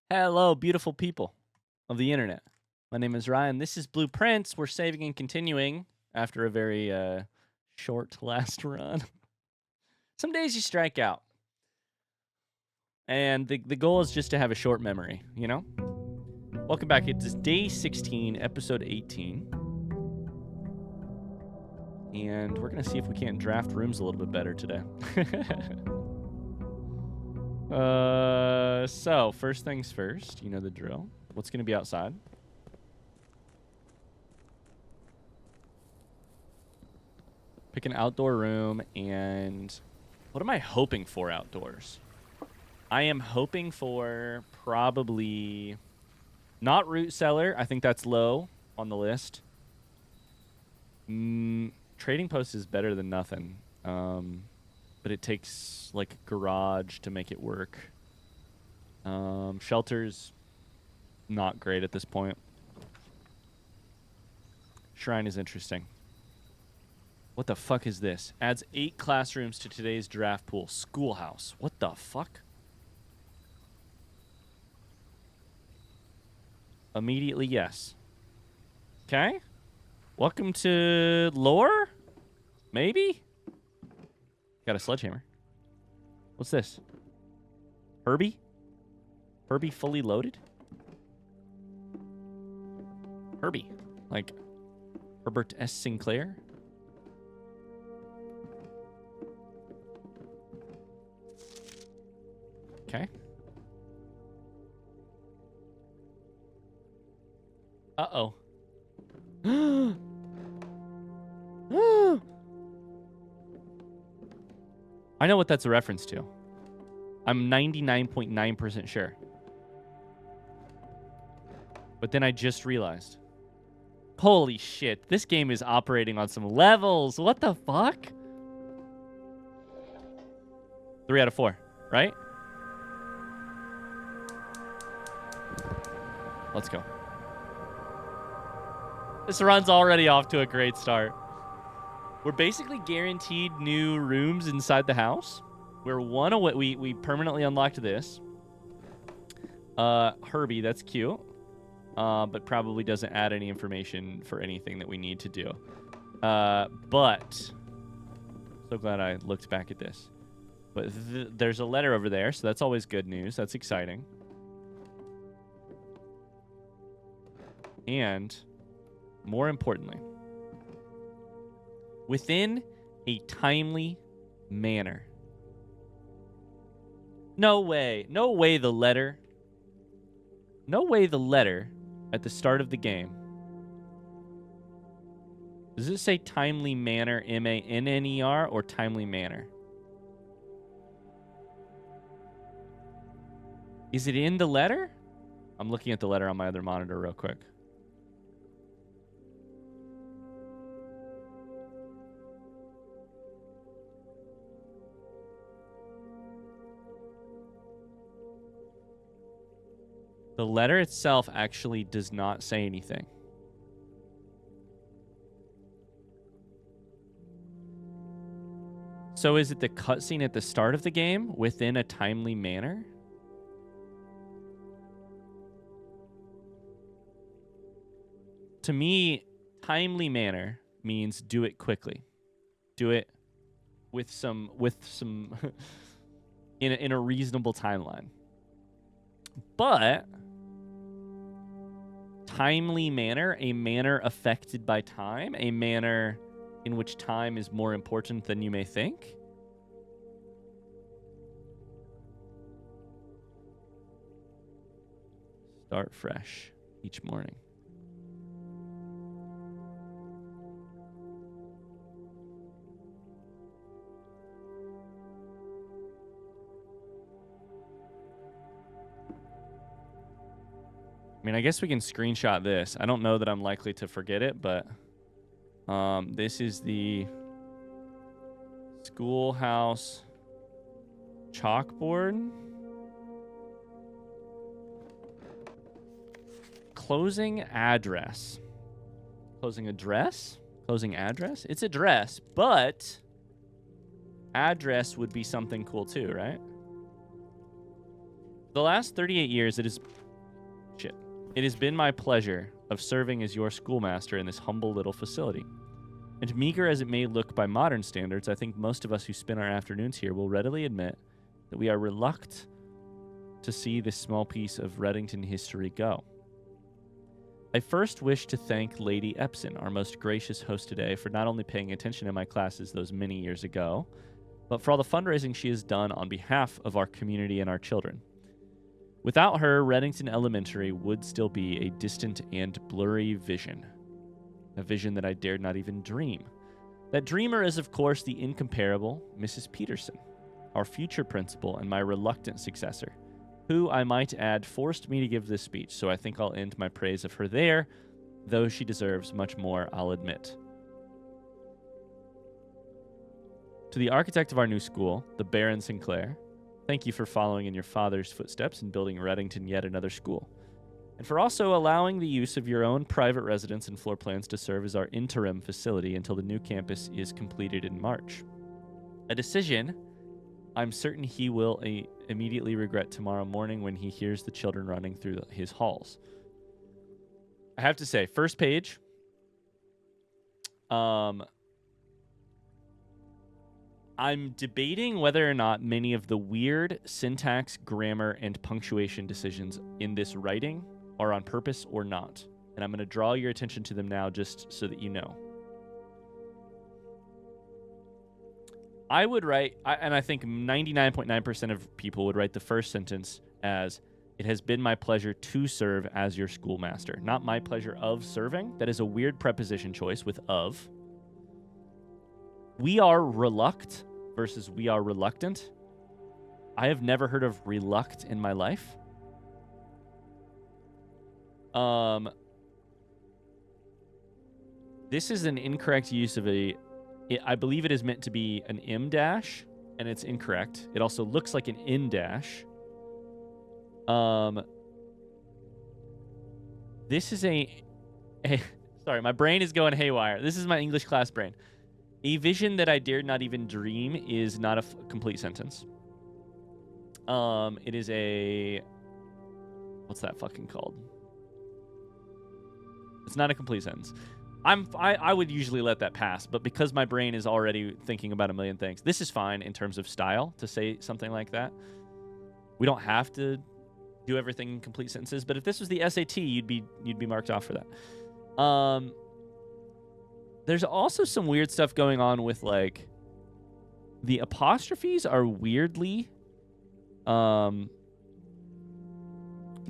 Hello, beautiful people of the internet. My name is Ryan. This is Blueprints. We're saving and continuing after a very short last run. Some days you strike out. And the goal is just to have a short memory, you know? Welcome back. It's day 16, episode 18. And we're going to see if we can't draft rooms a little bit better today. So first things first, you know the drill. What's going to be outside? Pick an outdoor room, and what am I hoping for outdoors? I am hoping for probably not root cellar. I think that's low on the list. Trading post is better than nothing. But it takes like garage to make it work. Shelter's not great at this point. Shrine is interesting. What the fuck is this? Adds 8 classrooms to today's draft pool. Schoolhouse. What the fuck? Immediately, yes. Okay. Welcome to lore? Maybe? Got a sledgehammer. What's this? Herbie? Herbie fully loaded? Herbie. Like Herbert S. Sinclair? Okay. Uh-oh. I know what that's a reference to. I'm 99.9% sure. But then I just realized. Holy shit, this game is operating on some levels. What the fuck? 3 out of 4, right? Let's go. This run's already off to a great start. We're basically guaranteed new rooms inside the house. We're one away. We permanently unlocked this. Herbie, that's cute. But probably doesn't add any information for anything that we need to do. But so glad I looked back at this. But there's a letter over there, so that's always good news. That's exciting. And more importantly, within a timely manner. No way. No way the letter. No way the letter at the start of the game. Does it say timely manner, M-A-N-N-E-R, or timely manner? Is it in the letter? I'm looking at the letter on my other monitor real quick. The letter itself actually does not say anything. So is it the cutscene at the start of the game within a timely manner? To me, timely manner means do it quickly. Do it with some in a reasonable timeline. But timely manner, a manner affected by time, a manner in which time is more important than you may think. Start fresh each morning. I mean, I guess we can screenshot this. I don't know that I'm likely to forget it, but this is the Schoolhouse chalkboard. Closing address. Closing address? Closing address? It's address, but address would be something cool too, right? The last 38 years, it has been my pleasure of serving as your schoolmaster in this humble little facility. And meager as it may look by modern standards, I think most of us who spend our afternoons here will readily admit that we are reluctant to see this small piece of Reddington history go. I first wish to thank Lady Epson, our most gracious host today, for not only paying attention to my classes those many years ago, but for all the fundraising she has done on behalf of our community and our children. Without her, Reddington Elementary would still be a distant and blurry vision. A vision that I dared not even dream. That dreamer is, of course, the incomparable Mrs. Peterson, our future principal and my reluctant successor, who, I might add, forced me to give this speech, so I think I'll end my praise of her there, though she deserves much more, I'll admit. To the architect of our new school, the Baron Sinclair, thank you for following in your father's footsteps and building Reddington yet another school, and for also allowing the use of your own private residence and floor plans to serve as our interim facility until the new campus is completed in March. A decision I'm certain he will immediately regret tomorrow morning when he hears the children running through his halls. I have to say, first page, I'm debating whether or not many of the weird syntax, grammar, and punctuation decisions in this writing are on purpose or not. And I'm going to draw your attention to them now just so that you know. I would write, and I think 99.9% of people would write the first sentence as, it has been my pleasure to serve as your schoolmaster. Not my pleasure of serving. That is a weird preposition choice with of. We are reluct versus we are reluctant. I have never heard of reluct in my life. This is an incorrect use of I believe it is meant to be an M dash, and it's incorrect. It also looks like an N dash. This is sorry, my brain is going haywire. This is my English class brain. A vision that I dared not even dream is not a complete sentence. It is what's that fucking called? It's not a complete sentence. I would usually let that pass, but because my brain is already thinking about a million things, this is fine in terms of style to say something like that. We don't have to do everything in complete sentences, but if this was the SAT, you'd be marked off for that. There's also some weird stuff going on with, like, the apostrophes are weirdly, the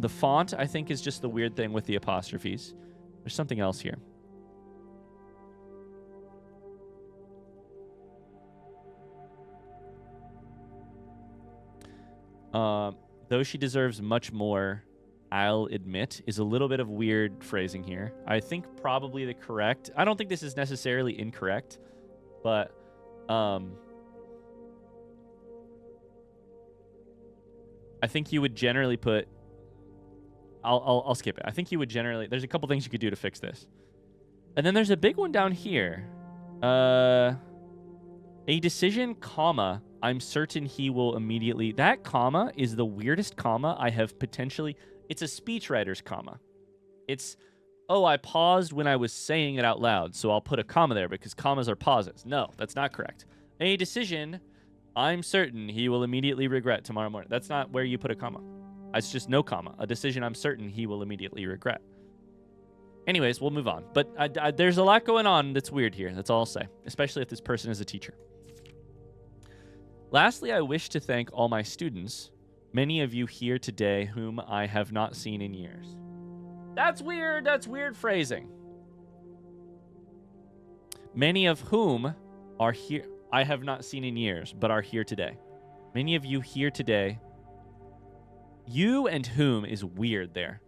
font, I think, is just the weird thing with the apostrophes. There's something else here. Though she deserves much more, I'll admit, is a little bit of weird phrasing here. I think probably the correct... I don't think this is necessarily incorrect, but... I think you would generally put... I'll skip it. I think you would generally... There's a couple things you could do to fix this. And then there's a big one down here. A decision, comma... I'm certain he will immediately... That comma is the weirdest comma I have potentially... It's a speechwriter's comma. It's, oh, I paused when I was saying it out loud, so I'll put a comma there because commas are pauses. No, that's not correct. A decision, I'm certain he will immediately regret tomorrow morning. That's not where you put a comma. It's just no comma. A decision I'm certain he will immediately regret. Anyways, we'll move on. But there's a lot going on that's weird here. That's all I'll say, especially if this person is a teacher. Lastly, I wish to thank all my students, many of you here today whom I have not seen in years. That's weird. That's weird phrasing. Many of whom are here, I have not seen in years, but are here today. Many of you here today. You and whom is weird there.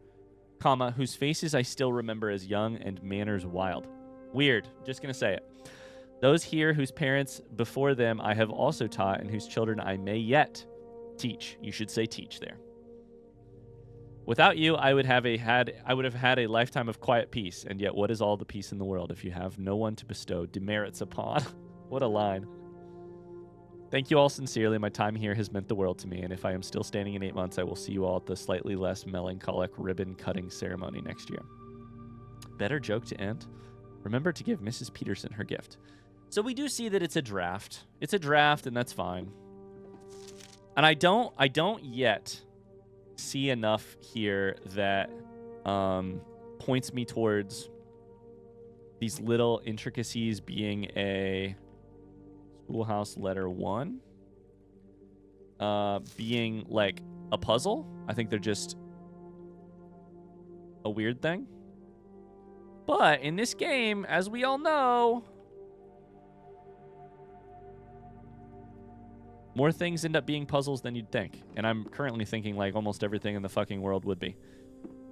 Comma, whose faces I still remember as young and manners wild. Weird. Just going to say it. Those here whose parents before them I have also taught and whose children I may yet teach. You should say teach there. Without you, I would have had a lifetime of quiet peace, and yet what is all the peace in the world if you have no one to bestow demerits upon? What a line. Thank you all sincerely. My time here has meant the world to me, and if I am still standing in 8 months, I will see you all at the slightly less melancholic ribbon-cutting ceremony next year. Better joke to end? Remember to give Mrs. Peterson her gift. So we do see that it's a draft. It's a draft, and that's fine. And I don't yet see enough here that points me towards these little intricacies being a Schoolhouse letter 1 being like a puzzle. I think they're just a weird thing. But in this game, as we all know, more things end up being puzzles than you'd think. And I'm currently thinking like almost everything in the fucking world would be.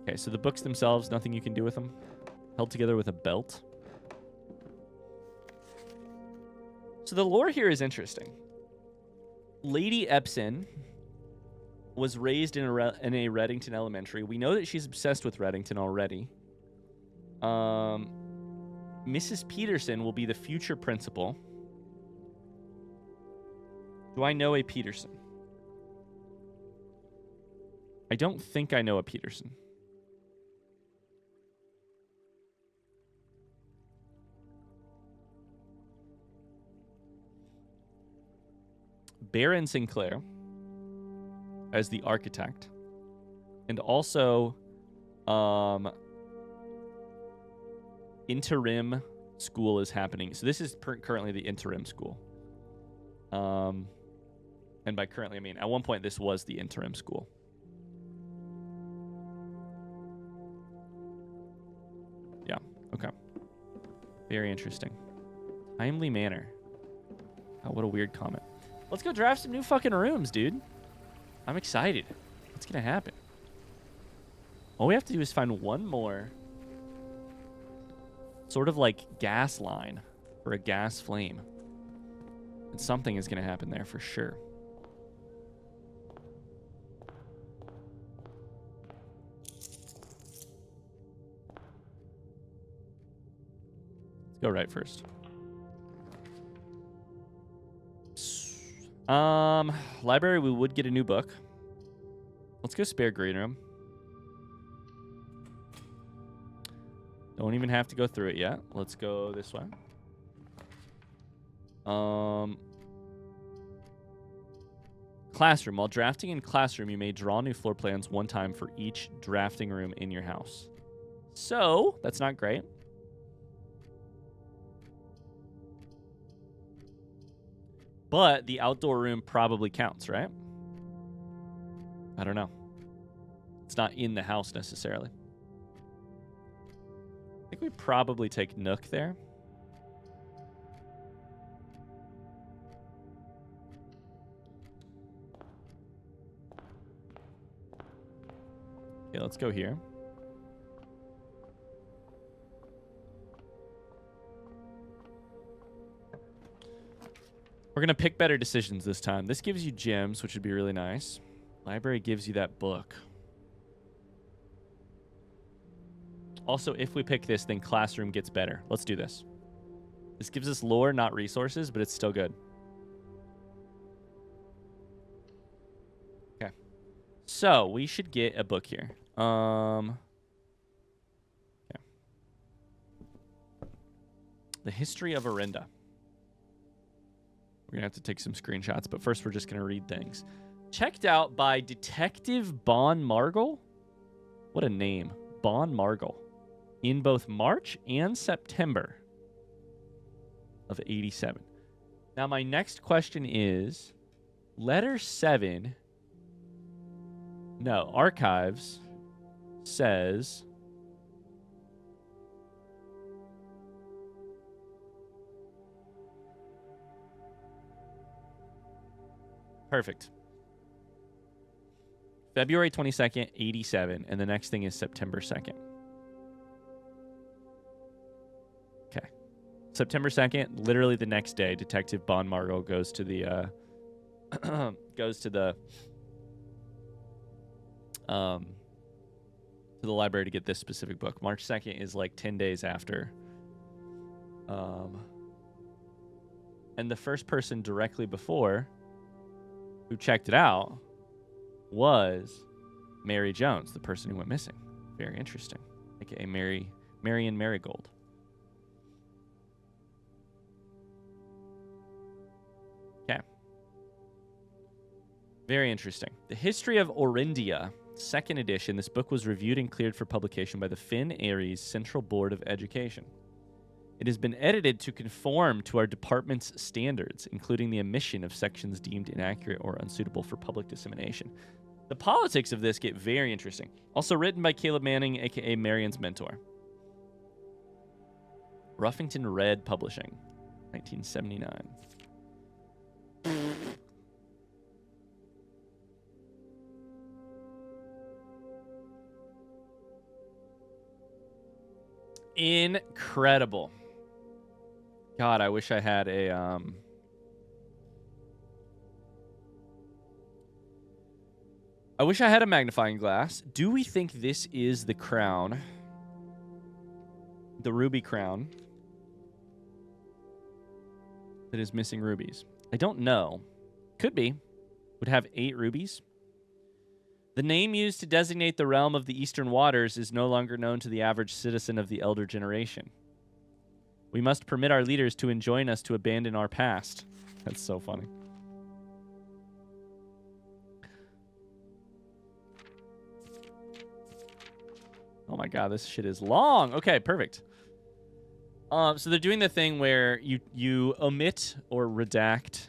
Okay, so the books themselves, nothing you can do with them. Held together with a belt. So the lore here is interesting. Lady Epson was raised in a Reddington elementary. We know that she's obsessed with Reddington already. Mrs. Peterson will be the future principal. Do I know a Peterson? I don't think I know a Peterson. Baron Sinclair as the architect, and also interim school is happening. So this is currently the interim school. And by currently, I mean at one point this was the interim school. Yeah, okay. Very interesting. Timely manner. Oh, what a weird comment. Let's go draft some new fucking rooms, dude. I'm excited. What's gonna happen? All we have to do is find one more sort of like gas line or a gas flame. And something is gonna happen there for sure. Let's go right first. Library, we would get a new book. Let's go spare green room. Don't even have to go through it yet. Let's go this way. Classroom. While drafting in classroom, you may draw new floor plans one time for each drafting room in your house. So, that's not great. But the outdoor room probably counts, right? I don't know. It's not in the house necessarily. I think we probably take Nook there. Okay, let's go here. We're going to pick better decisions this time. This gives you gems, which would be really nice. Library gives you that book. Also, if we pick this, then classroom gets better. Let's do this. This gives us lore, not resources, but it's still good. Okay. So, we should get a book here. Okay. The History of Orindia. We're going to have to take some screenshots, but first we're just going to read things. Checked out by Detective Bon Margle. What a name. Bon Margle. In both March and September of 87. Now, my next question is, letter 7, no, archives says, perfect. February 22nd, 87, and the next thing is September 2nd. Okay. September 2nd, literally the next day, Detective Bon Margot goes to the library to get this specific book. March 2nd is like 10 days after And the first person directly before who checked it out was Mary Jones, the person who went missing. Very interesting. AKA Marion Marigold. Okay. Very interesting. The History of Orindia, 2nd edition. This book was reviewed and cleared for publication by the Finn Aries Central Board of Education. It has been edited to conform to our department's standards, including the omission of sections deemed inaccurate or unsuitable for public dissemination. The politics of this get very interesting. Also written by Caleb Manning, a.k.a. Marion's mentor. Ruffington Red Publishing, 1979. Incredible. God, I wish I had a I wish I had a magnifying glass. Do we think this is the crown? The ruby crown that is missing rubies? I don't know. Could be. Would have 8 rubies. The name used to designate the realm of the Eastern Waters is no longer known to the average citizen of the elder generation. We must permit our leaders to enjoin us to abandon our past. That's so funny. Oh my god, this shit is long. Okay, perfect. So they're doing the thing where you omit or redact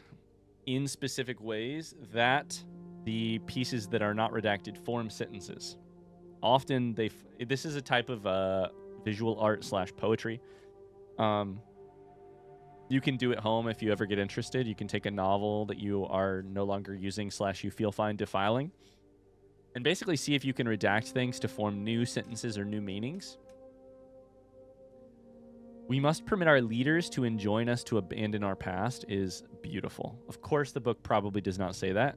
in specific ways that the pieces that are not redacted form sentences. Often this is a type of visual art / poetry. You can do at home if you ever get interested. You can take a novel that you are no longer using / you feel fine defiling, and basically see if you can redact things to form new sentences or new meanings. We must permit our leaders to enjoin us to abandon our past is beautiful. Of course, the book probably does not say that.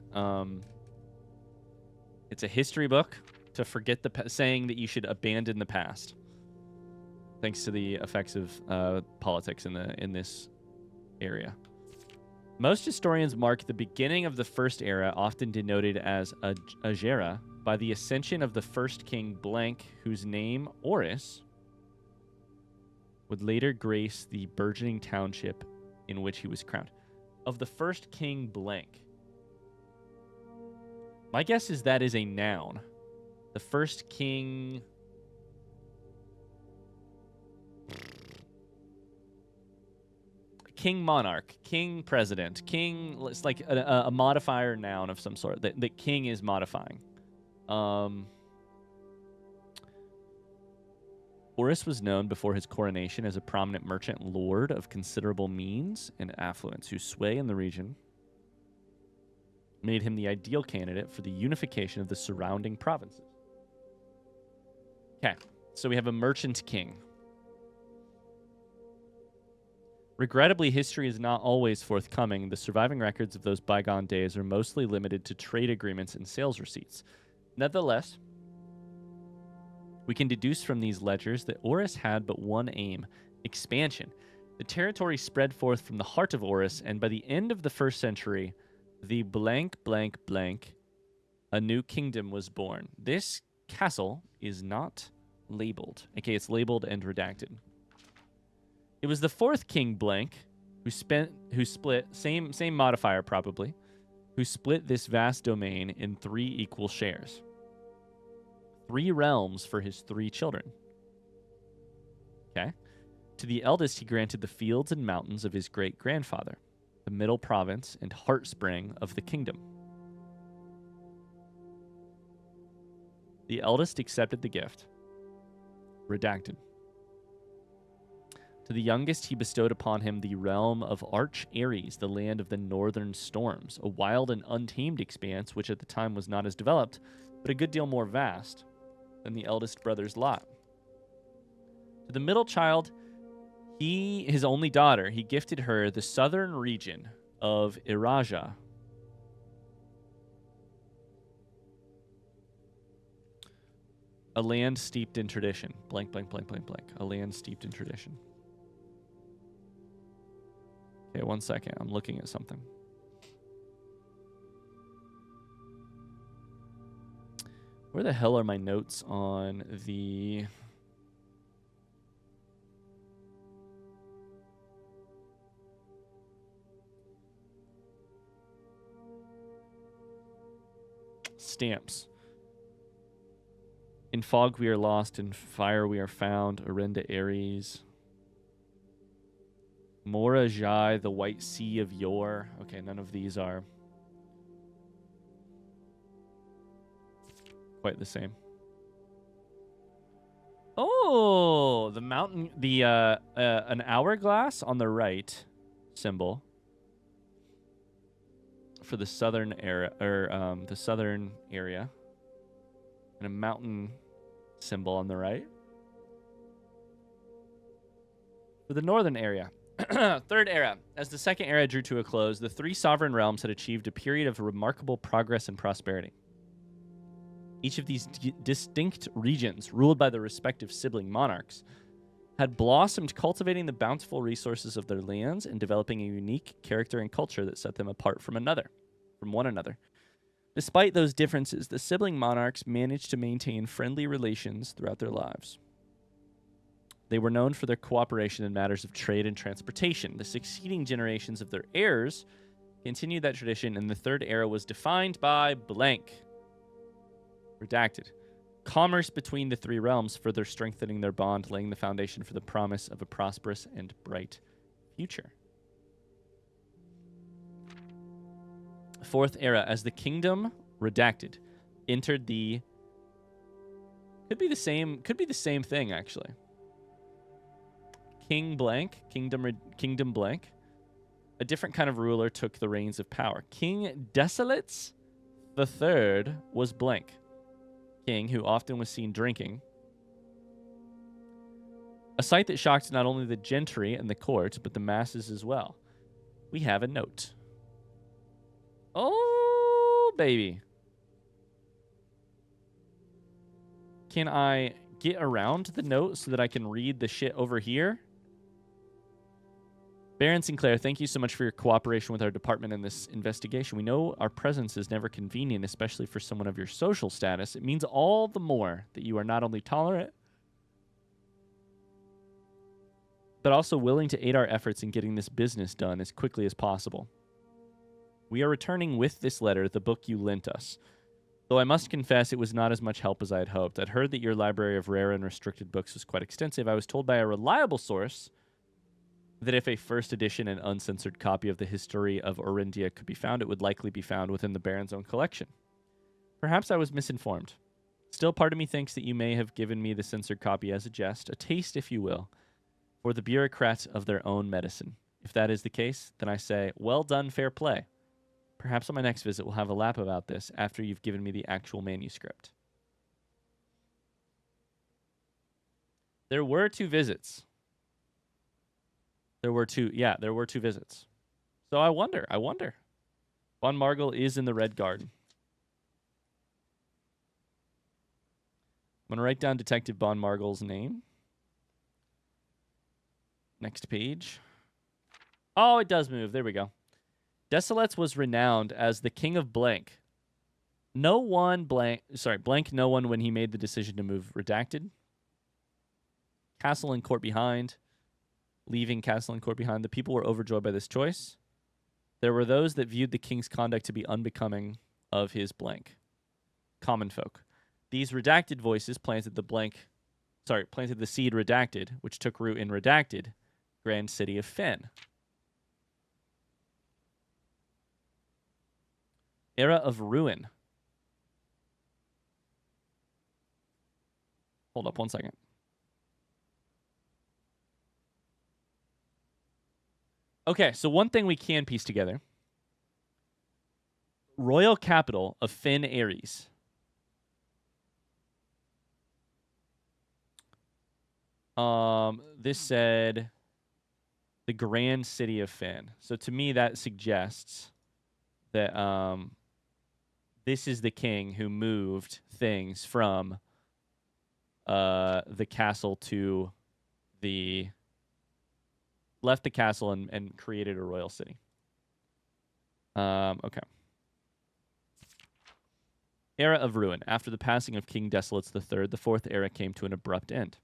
It's a history book to forget saying that you should abandon the past. Thanks to the effects of politics in this area. Most historians mark the beginning of the first era, often denoted as Agera, by the ascension of the first king blank, whose name, Oris, would later grace the burgeoning township in which he was crowned. Of the first king blank. My guess is that is a noun. The first king... King monarch, king president, king... It's like a modifier noun of some sort that king is modifying. Oris was known before his coronation as a prominent merchant lord of considerable means and affluence whose sway in the region made him the ideal candidate for the unification of the surrounding provinces. Okay, so we have a merchant king. Regrettably, history is not always forthcoming. The surviving records of those bygone days are mostly limited to trade agreements and sales receipts. Nevertheless, we can deduce from these ledgers that Oris had but one aim: expansion. The territory spread forth from the heart of Oris, and by the end of the 1st century, the blank, blank, blank, a new kingdom was born. This castle is not labeled. Okay, it's labeled and redacted. It was the 4th king blank who split, same modifier probably, who split this vast domain in 3 equal shares. 3 realms for his 3 children. Okay. To the eldest he granted the fields and mountains of his great-grandfather, the middle province and heartspring of the kingdom. The eldest accepted the gift. Redacted. To the youngest he bestowed upon him the realm of Arch Ares, the land of the northern storms, a wild and untamed expanse which at the time was not as developed, but a good deal more vast than the eldest brother's lot. To the middle child, his only daughter, he gifted her the southern region of Iraja. A land steeped in tradition. Blank, blank, blank, blank, blank. A land steeped in tradition. Okay, 1 second. I'm looking at something. Where the hell are my notes on the... stamps? In fog we are lost, in fire we are found. Orinda Ares. Mora Jai, the white sea of yore. Okay, none of these are quite the same. Oh, the mountain, the an hourglass on the right symbol for the southern area, or the southern area, and a mountain symbol on the right for the northern area. Third era. As the second era drew to a close, the three sovereign realms had achieved a period of remarkable progress and prosperity. Each of these distinct regions, ruled by their respective sibling monarchs, had blossomed, cultivating the bountiful resources of their lands and developing a unique character and culture that set them apart from one another. Despite those differences, the sibling monarchs managed to maintain friendly relations throughout their lives. They were known for their cooperation in matters of trade and transportation. The succeeding generations of their heirs continued that tradition, and the third era was defined by blank. Redacted. Commerce between the three realms, further strengthening their bond, laying the foundation for the promise of a prosperous and bright future. Fourth era, as the kingdom, redacted, entered the... Could be the same thing, actually. King blank, kingdom blank. A different kind of ruler took the reins of power. King Desolates the Third was blank. King who often was seen drinking. A sight that shocked not only the gentry and the court, but the masses as well. We have a note. Oh, baby. Can I get around the note so that I can read the shit over here? Baron Sinclair, thank you so much for your cooperation with our department in this investigation. We know our presence is never convenient, especially for someone of your social status. It means all the more that you are not only tolerant, but also willing to aid our efforts in getting this business done as quickly as possible. We are returning with this letter the book you lent us. Though I must confess it was not as much help as I had hoped. I'd heard that your library of rare and restricted books was quite extensive. I was told by a reliable source that if a first edition and uncensored copy of the history of Orindia could be found, it would likely be found within the Baron's own collection. Perhaps I was misinformed. Still, part of me thinks that you may have given me the censored copy as a jest, a taste, if you will, for the bureaucrats of their own medicine. If that is the case, then I say, well done, fair play. Perhaps on my next visit we'll have a lap about this after you've given me the actual manuscript. There were two visits. There were two visits. So I wonder. Von Margel is in the Red Garden. I'm going to write down Detective Von Margel's name. Next page. Oh, it does move. There we go. Desolates was renowned as the king of blank. Blank no one when he made the decision to move. Redacted. Castle and court behind. Leaving castle and court behind. The people were overjoyed by this choice. There were those that viewed the king's conduct to be unbecoming of his blank. Common folk. These redacted voices planted the seed redacted, which took root in redacted, grand city of Fen. Era of ruin. Hold up 1 second. Okay, so one thing we can piece together. Royal capital of Fen Ares. This said the grand city of Fen. So to me that suggests that this is the king who moved things from the castle to the left the castle and created a royal city. Okay. Era of Ruin. After the passing of King Desolates III, the fourth era came to an abrupt end.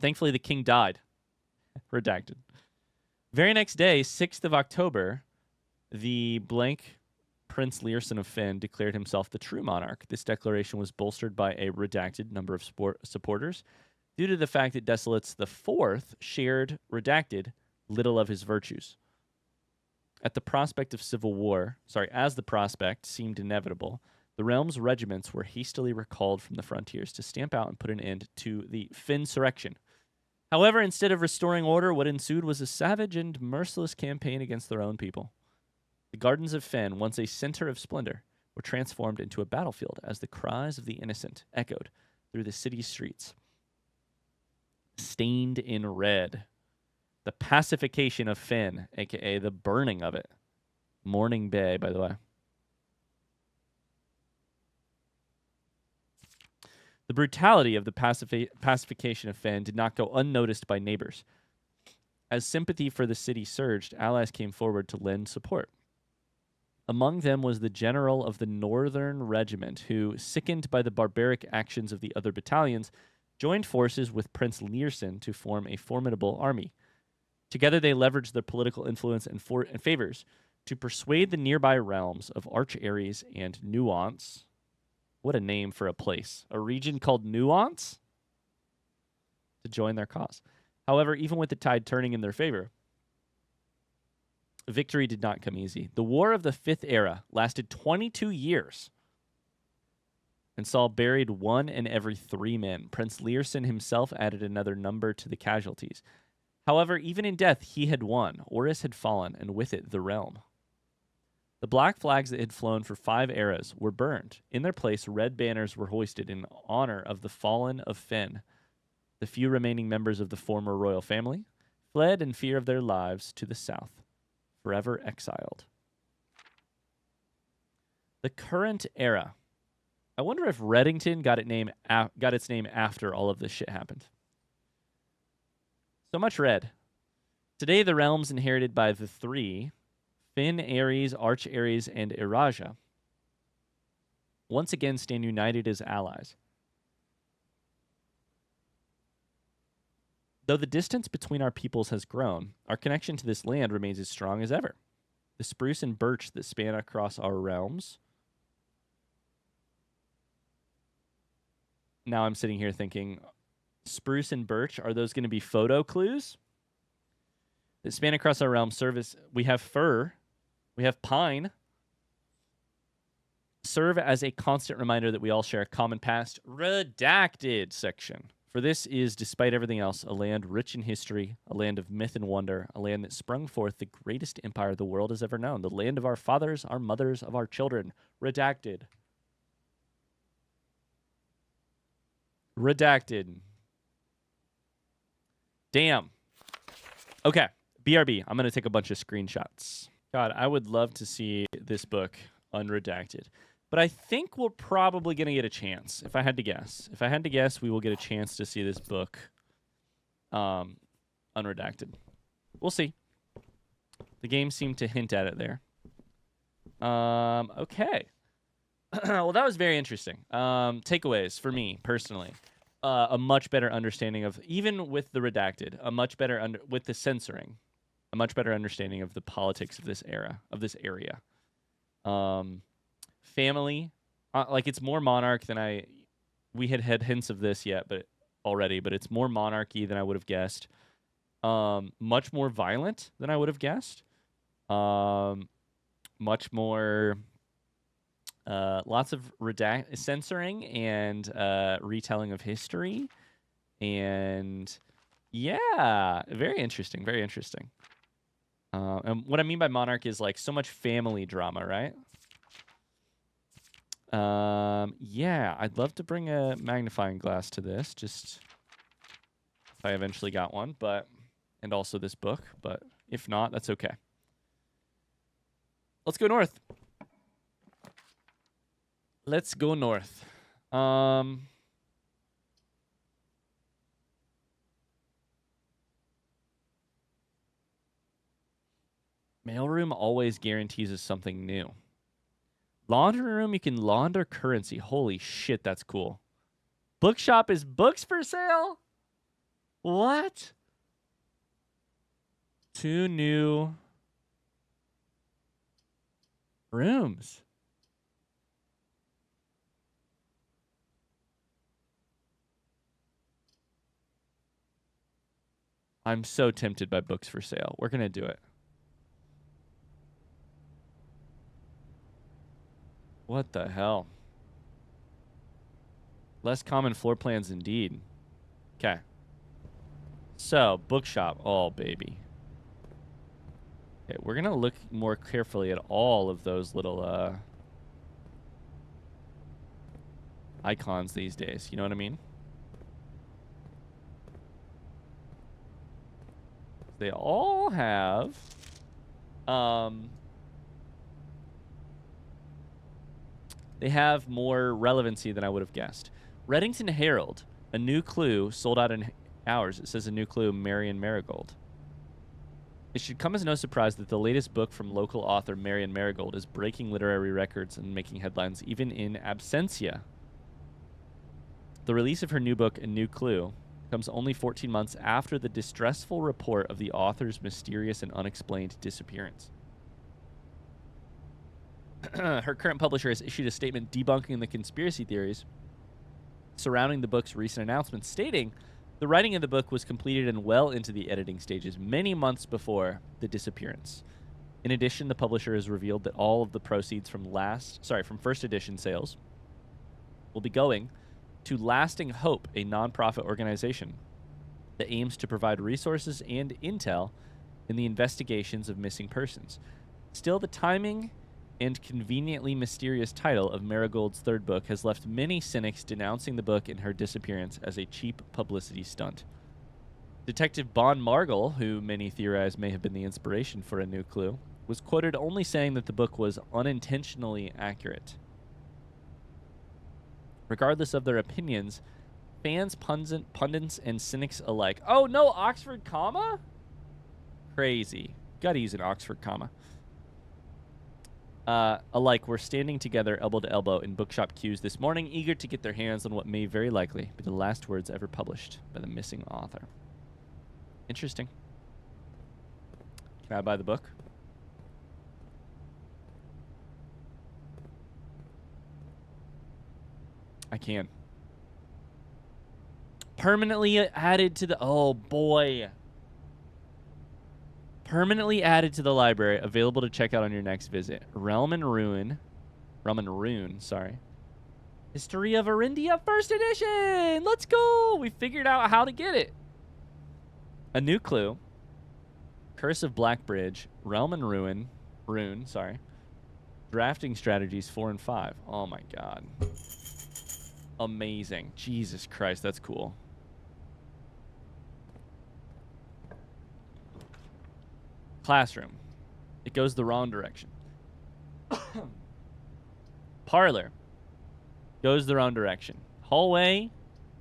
Thankfully, the king died. Redacted. Very next day, 6th of October, the blank Prince Learson of Finn declared himself the true monarch. This declaration was bolstered by a redacted number of supporters due to the fact that Desolates IV shared, redacted, little of his virtues. As the prospect seemed inevitable, the realm's regiments were hastily recalled from the frontiers to stamp out and put an end to the Finsurrection. However, instead of restoring order, what ensued was a savage and merciless campaign against their own people. The gardens of Finn, once a center of splendor, were transformed into a battlefield as the cries of the innocent echoed through the city's streets. Stained in red. The pacification of Finn, a.k.a. the burning of it. Morning Bay, by the way. The brutality of the pacification of Finn did not go unnoticed by neighbors. As sympathy for the city surged, allies came forward to lend support. Among them was the general of the Northern Regiment, who, sickened by the barbaric actions of the other battalions, joined forces with Prince Learson to form a formidable army. Together they leveraged their political influence and favors to persuade the nearby realms of Arch Ares and Nuance. What a name for a place. A region called Nuance? To join their cause. However, even with the tide turning in their favor, victory did not come easy. The War of the Fifth Era lasted 22 years and saw buried 1 in every 3 men. Prince Learson himself added another number to the casualties. However, even in death, he had won. Oris had fallen, and with it, the realm. The black flags that had flown for 5 eras were burned. In their place, red banners were hoisted in honor of the fallen of Finn. The few remaining members of the former royal family fled in fear of their lives to the south, forever exiled. The current era. I wonder if Reddington got its name after all of this shit happened. So much red. Today, the realms inherited by the 3, Finn, Ares, Arch Ares, and Iraja, once again stand united as allies. Though the distance between our peoples has grown, our connection to this land remains as strong as ever. The spruce and birch that span across our realms. Now I'm sitting here thinking, spruce and birch, are those going to be photo clues? That span across our realm service. We have fir. We have pine. Serve as a constant reminder that we all share a common past. Redacted section. For this is, despite everything else, a land rich in history, a land of myth and wonder, a land that sprung forth the greatest empire the world has ever known, the land of our fathers, our mothers, of our children. Redacted. Redacted. Damn. Okay. BRB. I'm going to take a bunch of screenshots. God, I would love to see this book unredacted. But I think we're probably going to get a chance, if I had to guess. If I had to guess, we will get a chance to see this book unredacted. We'll see. The game seemed to hint at it there. Okay. Well, that was very interesting. Takeaways for me, personally. A much better understanding of, even with the redacted, a much better, with the censoring, a much better understanding of the politics of this era, of this area. Family, like it's more monarch than we had hints of this yet, but it's more monarchy than I would have guessed. Much more violent than I would have guessed. Much more, lots of censoring and retelling of history. And yeah, very interesting, very interesting. And what I mean by monarch is like so much family drama, right? Yeah, I'd love to bring a magnifying glass to this, just if I eventually got one, and also this book, but if not, that's okay. Let's go north. Let's go north. Mailroom always guarantees us something new. Laundry room, you can launder currency. Holy shit, that's cool. Bookshop is books for sale? What? 2 new rooms. I'm so tempted by books for sale. We're going to do it. What the hell? Less common floor plans indeed. Okay. So, bookshop. Oh, baby. Okay, we're going to look more carefully at all of those little icons these days. You know what I mean? They all have they have more relevancy than I would have guessed. Reddington Herald, a new clue sold out in hours. It says a new clue, Marion Marigold. It should come as no surprise that the latest book from local author Marion Marigold is breaking literary records and making headlines even in absentia. The release of her new book, A New Clue, comes only 14 months after the distressful report of the author's mysterious and unexplained disappearance. Her current publisher has issued a statement debunking the conspiracy theories surrounding the book's recent announcements, stating the writing of the book was completed and well into the editing stages many months before the disappearance. In addition, the publisher has revealed that all of the proceeds from first edition sales will be going to Lasting Hope, a nonprofit organization that aims to provide resources and intel in the investigations of missing persons. Still, the timing and conveniently mysterious title of Marigold's third book has left many cynics denouncing the book and her disappearance as a cheap publicity stunt. Detective Bon Margall, who many theorize may have been the inspiration for A New Clue, was quoted only saying that the book was unintentionally accurate. Regardless of their opinions, fans, pundits, and cynics alike. Oh, no Oxford comma? Crazy. Gotta use an Oxford comma. Alike were standing together elbow to elbow in bookshop queues this morning, eager to get their hands on what may very likely be the last words ever published by the missing author. Interesting. Can I buy the book? I can. Permanently added to the... Oh, boy. Permanently added to the library. Available to check out on your next visit. Realm and Rune, sorry. History of Orindia, first edition! Let's go! We figured out how to get it. A New Clue. Curse of Blackbridge. Realm and Rune, sorry. Drafting Strategies 4 and 5. Oh, my God. Amazing. Jesus Christ, that's cool. Classroom. It goes the wrong direction. Parlor. Goes the wrong direction. Hallway.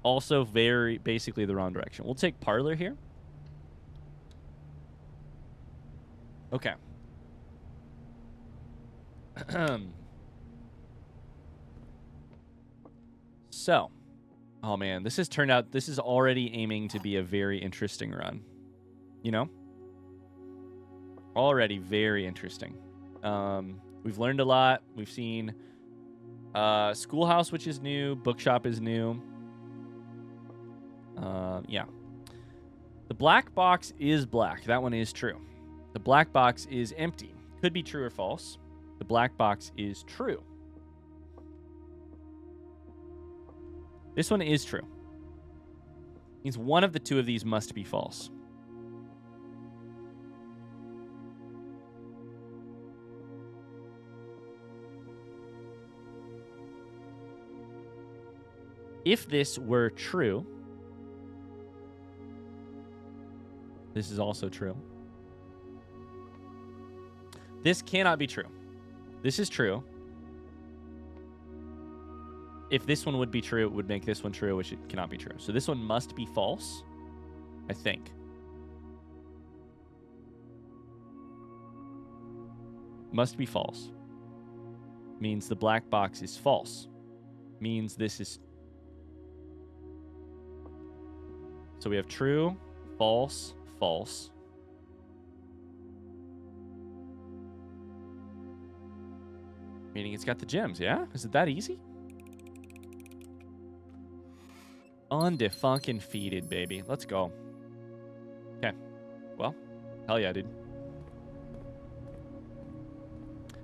Also very basically the wrong direction. We'll take parlor here. Okay. So, oh man, this is already aiming to be a very interesting run. You know? Already very interesting. We've learned a lot. We've seen Schoolhouse, which is new. Bookshop is new. Yeah. The black box is black. That one is true. The black box is empty. Could be true or false. The black box is true. This one is true. Means one of the two of these must be false. If this were true, this is also true. This cannot be true. This is true. If this one would be true, it would make this one true, which it cannot be true. So this one must be false, I think. Must be false. Means the black box is false. Means this is... So we have true, false, false. Meaning it's got the gems, yeah? Is it that easy? Undefunkin' baby. Let's go. Okay. Well, hell yeah, dude.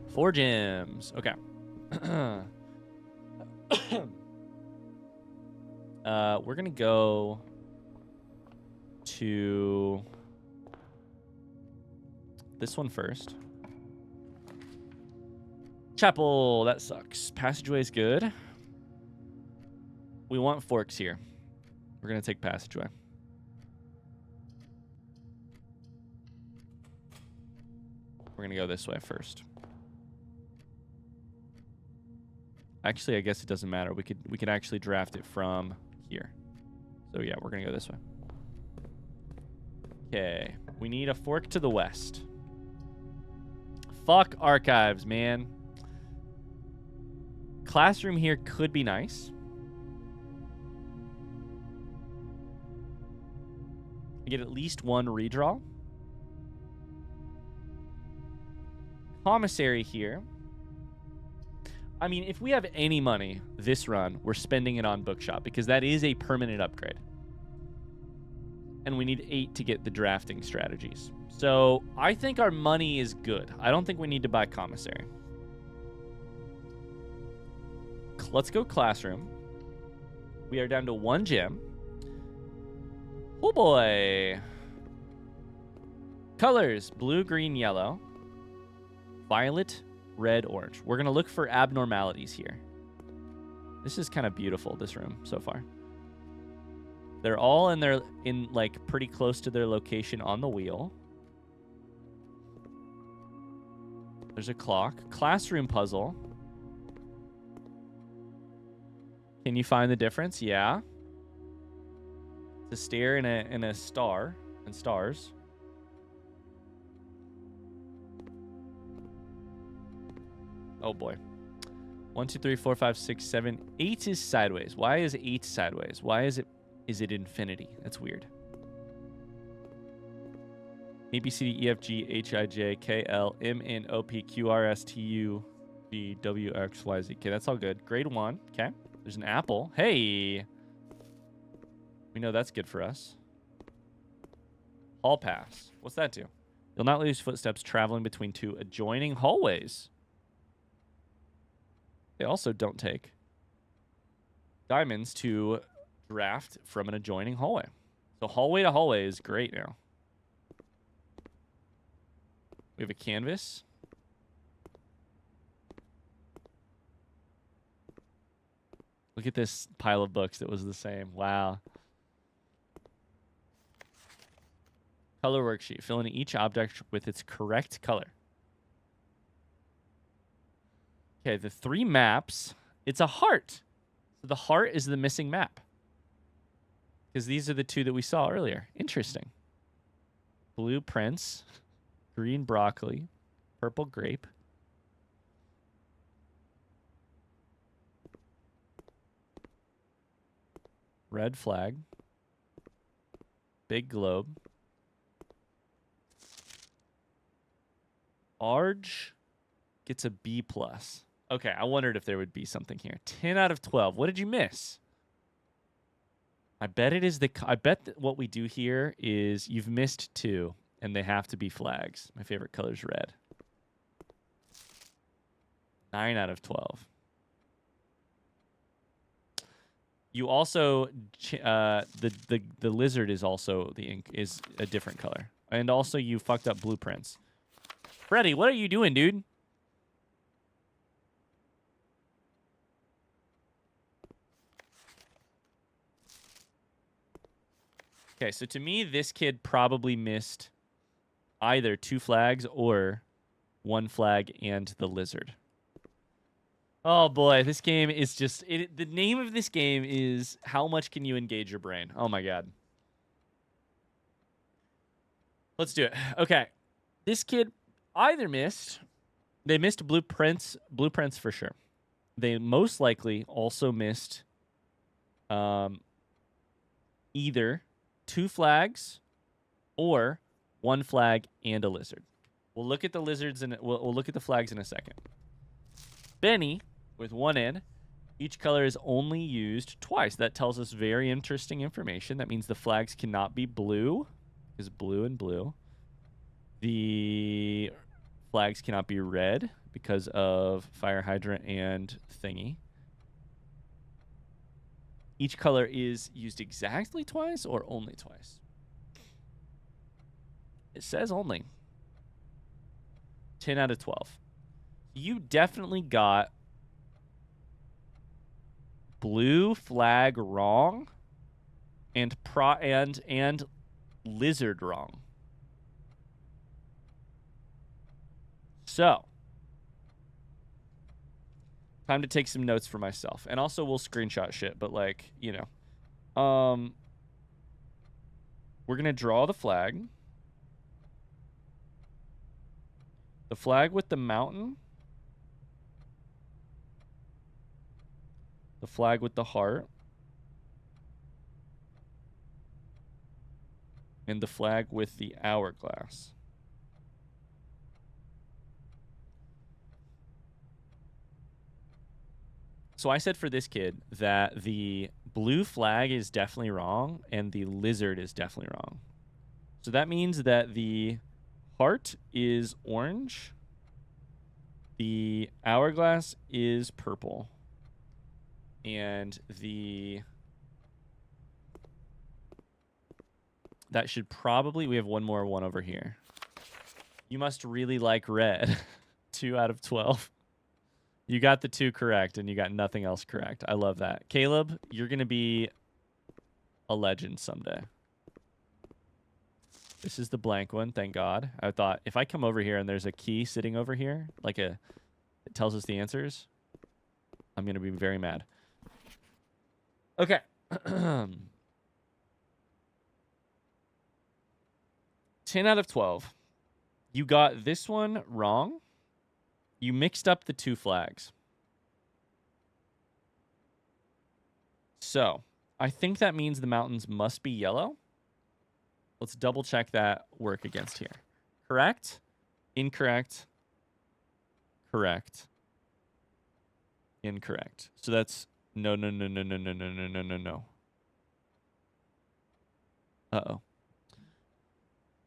4 gems. Okay. We're gonna go to this one first. Chapel. That sucks. Passageway is good. We want forks here. We're gonna take passageway. We're gonna go this way first. Actually, I guess it doesn't matter. We could actually draft it from here. So yeah, we're gonna go this way. Okay. We need a fork to the west. Fuck archives, man. Classroom here could be nice. I get at least 1 redraw. Commissary here. I mean, if we have any money this run, we're spending it on Bookshop because that is a permanent upgrade. And we need 8 to get the drafting strategies. So I think our money is good. I don't think we need to buy Commissary. Let's go Classroom. We are down to 1 gem. Oh boy. Colors, blue, green, yellow. Violet, red, orange. We're going to look for abnormalities here. This is kind of beautiful, this room so far. They're all in like pretty close to their location on the wheel. There's a clock. Classroom puzzle. Can you find the difference? Yeah. It's a stair and a star and stars. Oh boy. 1, 2, 3, 4, 5, 6, 7. 8 is sideways. Why is 8 sideways? Why is it infinity? That's weird. A, B, C, D, E, F, G, H, I, J, K, L, M, N, O, P, Q, R, S, T, U, V, W, X, Y, Z. Okay, that's all good. Grade 1. Okay. There's an apple. Hey. We know that's good for us. Hall pass. What's that do? You'll not lose footsteps traveling between 2 adjoining hallways. They also don't take diamonds to draft from an adjoining hallway. So hallway to hallway is great now. We have a canvas. Look at this pile of books that was the same. Wow. Color worksheet. Fill in each object with its correct color. Okay, the 3 maps. It's a heart. So the heart is the missing map. Because these are the 2 that we saw earlier. Interesting. Blue prince. Green broccoli. Purple grape. Red flag. Big globe. Arge gets a B+. Okay, I wondered if there would be something here. 10 out of 12. What did you miss? I bet it is I bet that what we do here is you've missed 2, and they have to be flags. My favorite color is red. 9 out of 12. You also the lizard is also the ink is a different color, and also you fucked up blueprints. Freddy, what are you doing, dude? Okay, so to me, this kid probably missed either 2 flags or 1 flag and the lizard. Oh boy, this game is just... the name of this game is How Much Can You Engage Your Brain? Oh my god. Let's do it. Okay. This kid either missed They missed blueprints for sure. They most likely also missed either 2 flags or 1 flag and a lizard. We'll look at the lizards and we'll look at the flags in a second. Benny, with 1 N, each color is only used twice. That tells us very interesting information. That means the flags cannot be blue, because blue and blue. The flags cannot be red because of fire hydrant and thingy. Each color is used exactly twice or only twice. It says only. 10 out of 12. You definitely got blue flag wrong and lizard wrong. So, time to take some notes for myself. And also we'll screenshot shit, but like, you know. We're going to draw the flag. The flag with the mountain. The flag with the heart. And the flag with the hourglass. So I said for this kid that the blue flag is definitely wrong and the lizard is definitely wrong. So that means that the heart is orange. The hourglass is purple. And that should probably, we have one more one over here. You must really like red. 2 out of 12. You got the 2 correct, and you got nothing else correct. I love that. Caleb, you're going to be a legend someday. This is the blank one, thank God. I thought, if I come over here and there's a key sitting over here, like it tells us the answers, I'm going to be very mad. Okay. 10 out of 12. You got this one wrong. You mixed up the 2 flags. So, I think that means the mountains must be yellow. Let's double check that work against here. Correct? Incorrect? Correct? Incorrect. So that's no. Uh-oh.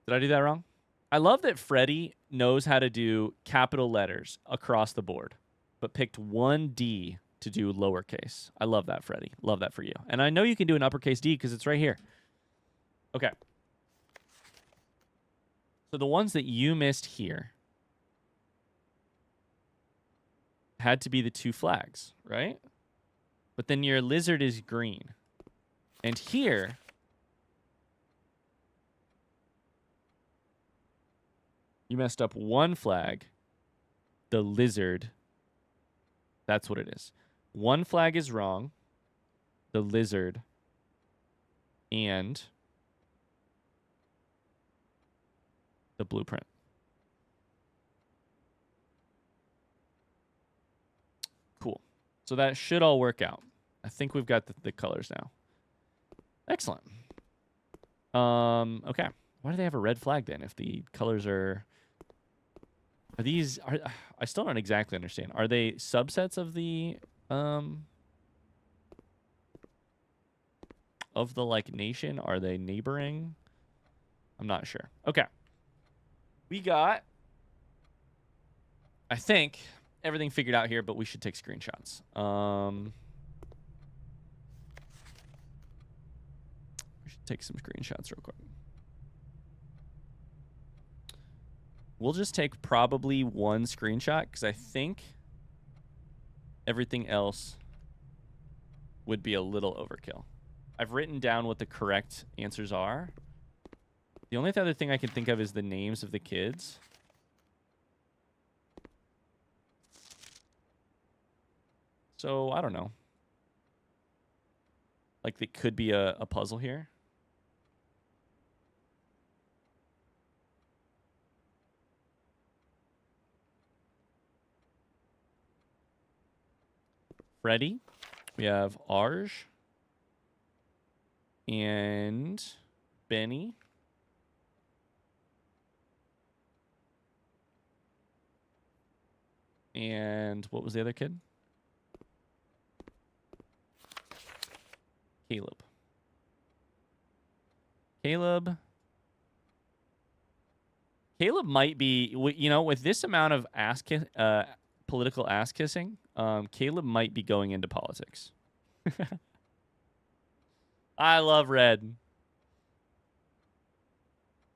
Did I do that wrong? I love that Freddy knows how to do capital letters across the board, but picked 1 D to do lowercase. I love that, Freddy. Love that for you. And I know you can do an uppercase D because it's right here. Okay. So the ones that you missed here had to be the 2 flags, right? But then your lizard is green. And here, you messed up 1 flag. The lizard. That's what it is. 1 flag is wrong. The lizard. And the blueprint. Cool. So that should all work out. I think we've got the colors now. Excellent. Okay. Why do they have a red flag then if the colors are these I still don't exactly understand. Are they subsets of the like nation? Are they neighboring? I'm not sure. Okay. We got, I think, everything figured out here, but we should take screenshots. We should take some screenshots real quick. We'll just take probably 1 screenshot because I think everything else would be a little overkill. I've written down what the correct answers are. The only other thing I can think of is the names of the kids. So, I don't know. Like, it could be a puzzle here. Freddy. We have Arj. And Benny. And what was the other kid? Caleb. Caleb might be, you know, with this amount of political ass kissing, Caleb might be going into politics. I love red.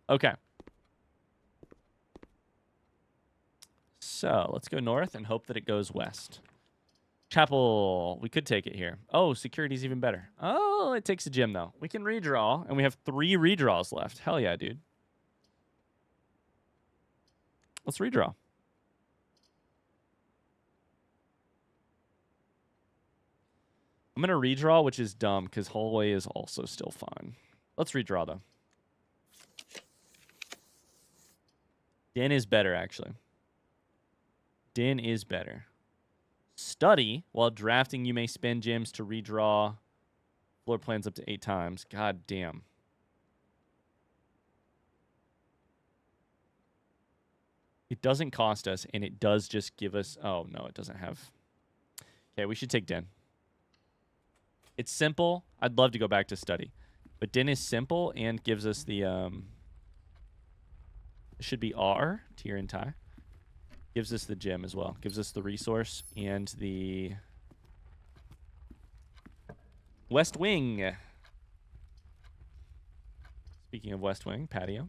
Okay. So let's go north and hope that it goes west. Chapel. We could take it here. Oh, security's even better. Oh, it takes a gym, though. We can redraw, and we have 3 redraws left. Hell yeah, dude. Let's redraw. I'm going to redraw, which is dumb, because hallway is also still fine. Let's redraw, though. Den is better, actually. Den is better. Study. While drafting, you may spend gems to redraw floor plans up to 8 times. God damn. It doesn't cost us, and it does just give us... Oh, no, it doesn't have... Okay, we should take Den. It's simple. I'd love to go back to study. But Den is simple and gives us the... It should be R, tier and tie. Gives us the gem as well. Gives us the resource and the... West Wing. Speaking of West Wing, patio.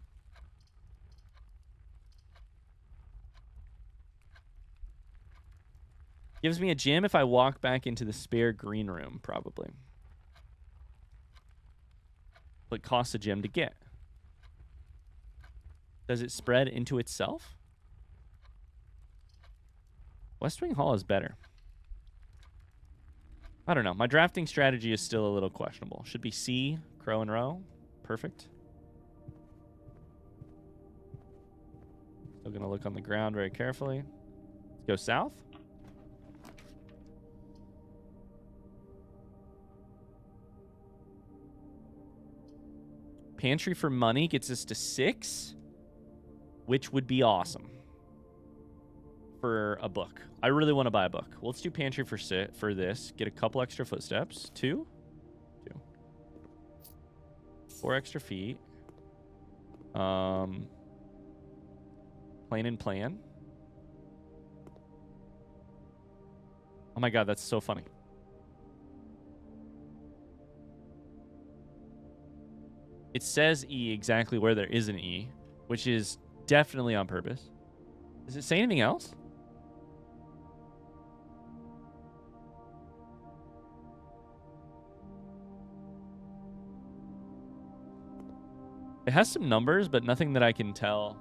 Gives me a gem if I walk back into the spare green room, probably. But costs a gem to get. Does it spread into itself? West Wing Hall is better. I don't know. My drafting strategy is still a little questionable. Should be C, Crow and Row. Perfect. Still going to look on the ground very carefully. Let's go south. Pantry for money gets us to 6, which would be awesome for a book. I really want to buy a book. Well, let's do pantry for this. Get a couple extra footsteps. 2. 4 extra feet. Plan and plan. Oh my god, that's so funny. It says E exactly where there is an E, which is definitely on purpose. Does it say anything else? It has some numbers, but nothing that I can tell.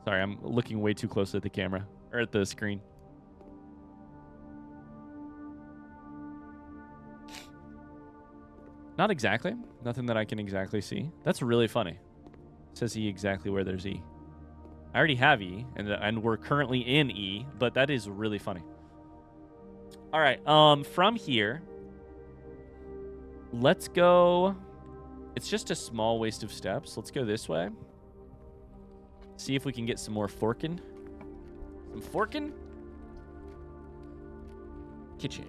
Sorry, I'm looking way too close at the camera, or at the screen. Not exactly. Nothing that I can exactly see. That's really funny. It says E exactly where there's E. I already have E, and we're currently in E, but that is really funny. All right, from here, let's go... It's just a small waste of steps. Let's go this way. See if we can get some more forking. Some forking? Kitchen.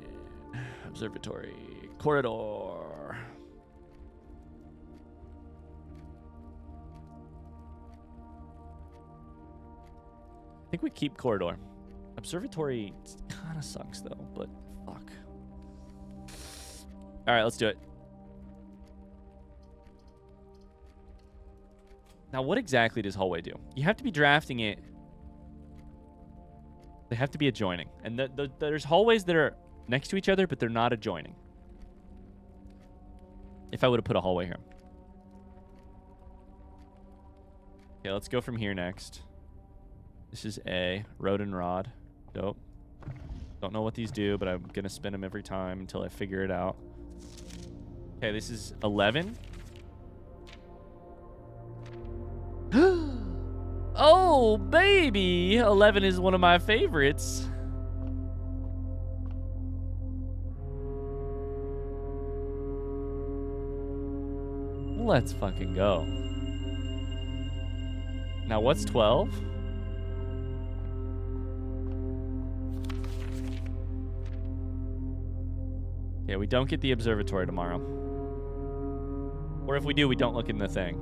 Observatory. Corridor. I think we keep corridor. Observatory kind of sucks, though, but fuck. All right, let's do it. Now, what exactly does hallway do? You have to be drafting it. They have to be adjoining. And there's hallways that are next to each other, but they're not adjoining. If I would have put a hallway here. Okay, let's go from here next. This is A. Road and Rod. Dope. Don't know what these do, but I'm going to spin them every time until I figure it out. Okay, this is 11. Oh, baby. 11 is one of my favorites. Let's fucking go. Now, what's 12? Yeah, we don't get the observatory tomorrow. Or if we do, we don't look in the thing.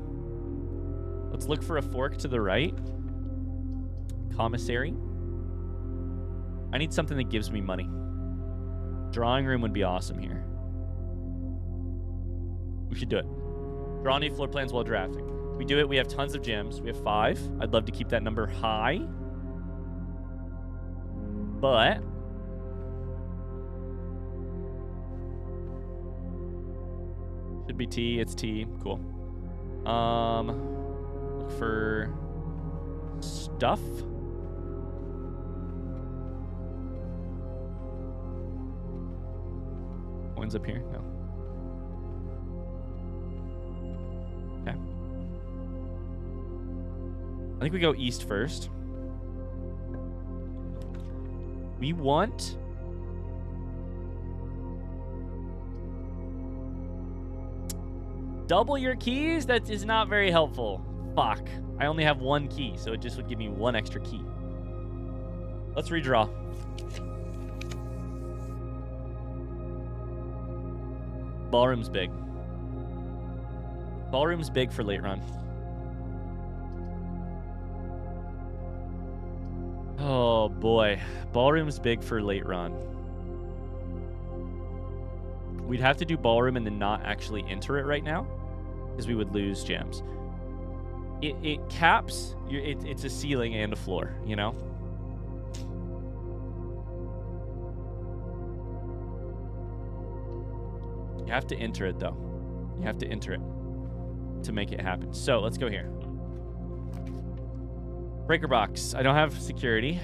Let's look for a fork to the right. Commissary. I need something that gives me money. Drawing room would be awesome here. We should do it. Draw new floor plans while drafting. We do it. We have tons of gems. We have 5. I'd love to keep that number high. But should be T. It's T. Cool. Look for stuff. Coins up here? No. Okay. I think we go east first. We want double your keys? That is not very helpful. Fuck. I only have 1 key, so it just would give me 1 extra key. Let's redraw. Ballroom's big. Ballroom's big for late run. Oh boy. Ballroom's big for late run. We'd have to do ballroom and then not actually enter it right now, because we would lose gems. It caps, it's a ceiling and a floor, you know? You have to enter it, though. You have to enter it to make it happen. So, let's go here. Breaker box. I don't have security.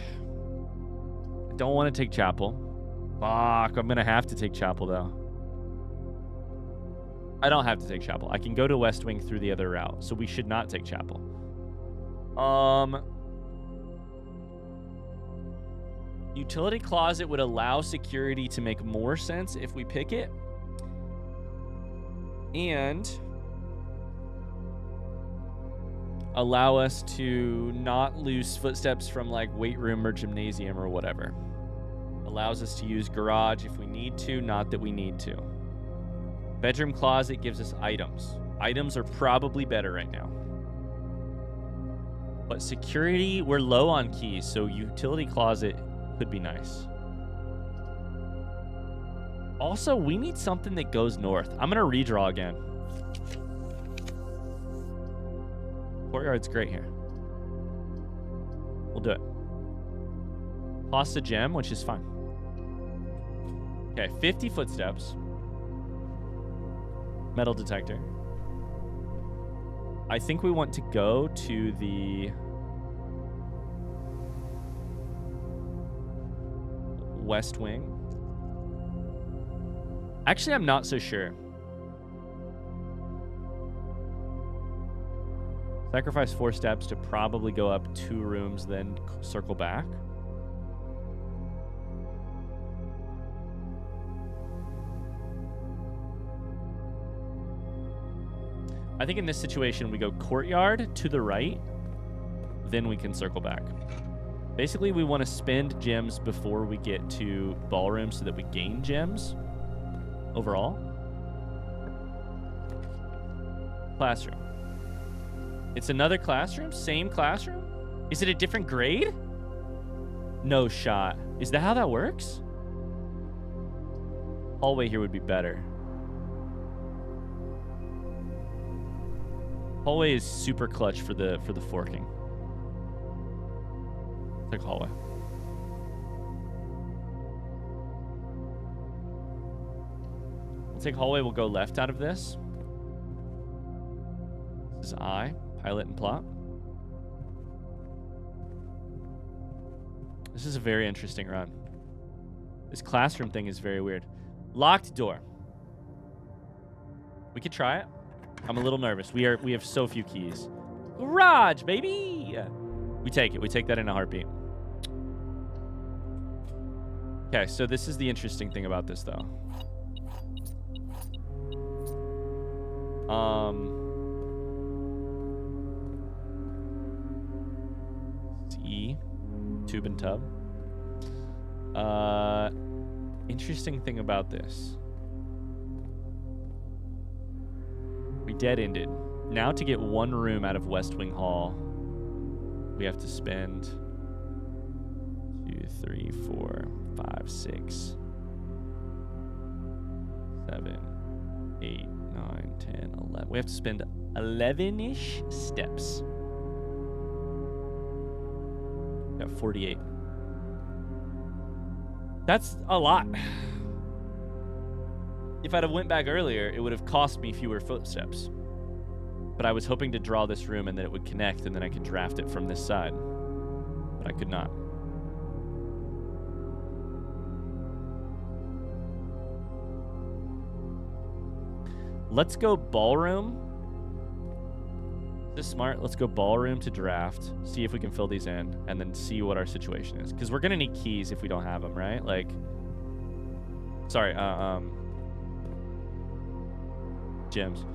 I don't want to take chapel. Fuck, I'm going to have to take chapel, though. I don't have to take chapel. I can go to West Wing through the other route, so we should not take chapel. Utility closet would allow security to make more sense if we pick it. And allow us to not lose footsteps from like weight room or gymnasium or whatever. Allows us to use garage if we need to, not that we need to. Bedroom closet gives us items. Items are probably better right now. But security, we're low on keys, so utility closet could be nice. Also, we need something that goes north. I'm going to redraw again. Courtyard's great here. We'll do it. Cost a gem, which is fine. Okay, 50 footsteps. Metal detector. I think we want to go to the West Wing. Actually, I'm not so sure. Sacrifice 4 steps to probably go up 2 rooms, then circle back. I think in this situation, we go courtyard to the right, then we can circle back. Basically, we want to spend gems before we get to ballroom so that we gain gems overall. Classroom. It's another classroom? Same classroom? Is it a different grade? No shot. Is that how that works? Hallway here would be better. Hallway is super clutch for the forking. Like hallway. We'll take hallway. We'll go left out of this. This is I. Pilot and plot. This is a very interesting run. This classroom thing is very weird. Locked door. We could try it. I'm a little nervous. We have so few keys. Garage, baby! We take it. We take that in a heartbeat. Okay, so this is the interesting thing about this, though. tube and tub. Interesting thing about this. We dead-ended. Now to get one room out of West Wing Hall, we have to spend 2, 3, 4, 5, 6, 7, 8, 9, 10, 11. We have to spend 11-ish steps. Got 48. That's a lot. If I'd have went back earlier, it would have cost me fewer footsteps. But I was hoping to draw this room and that it would connect and then I could draft it from this side. But I could not. Let's go ballroom. Is this smart? Let's go ballroom to draft. See if we can fill these in and then see what our situation is. Because we're going to need keys if we don't have them, right? Like, sorry, gems.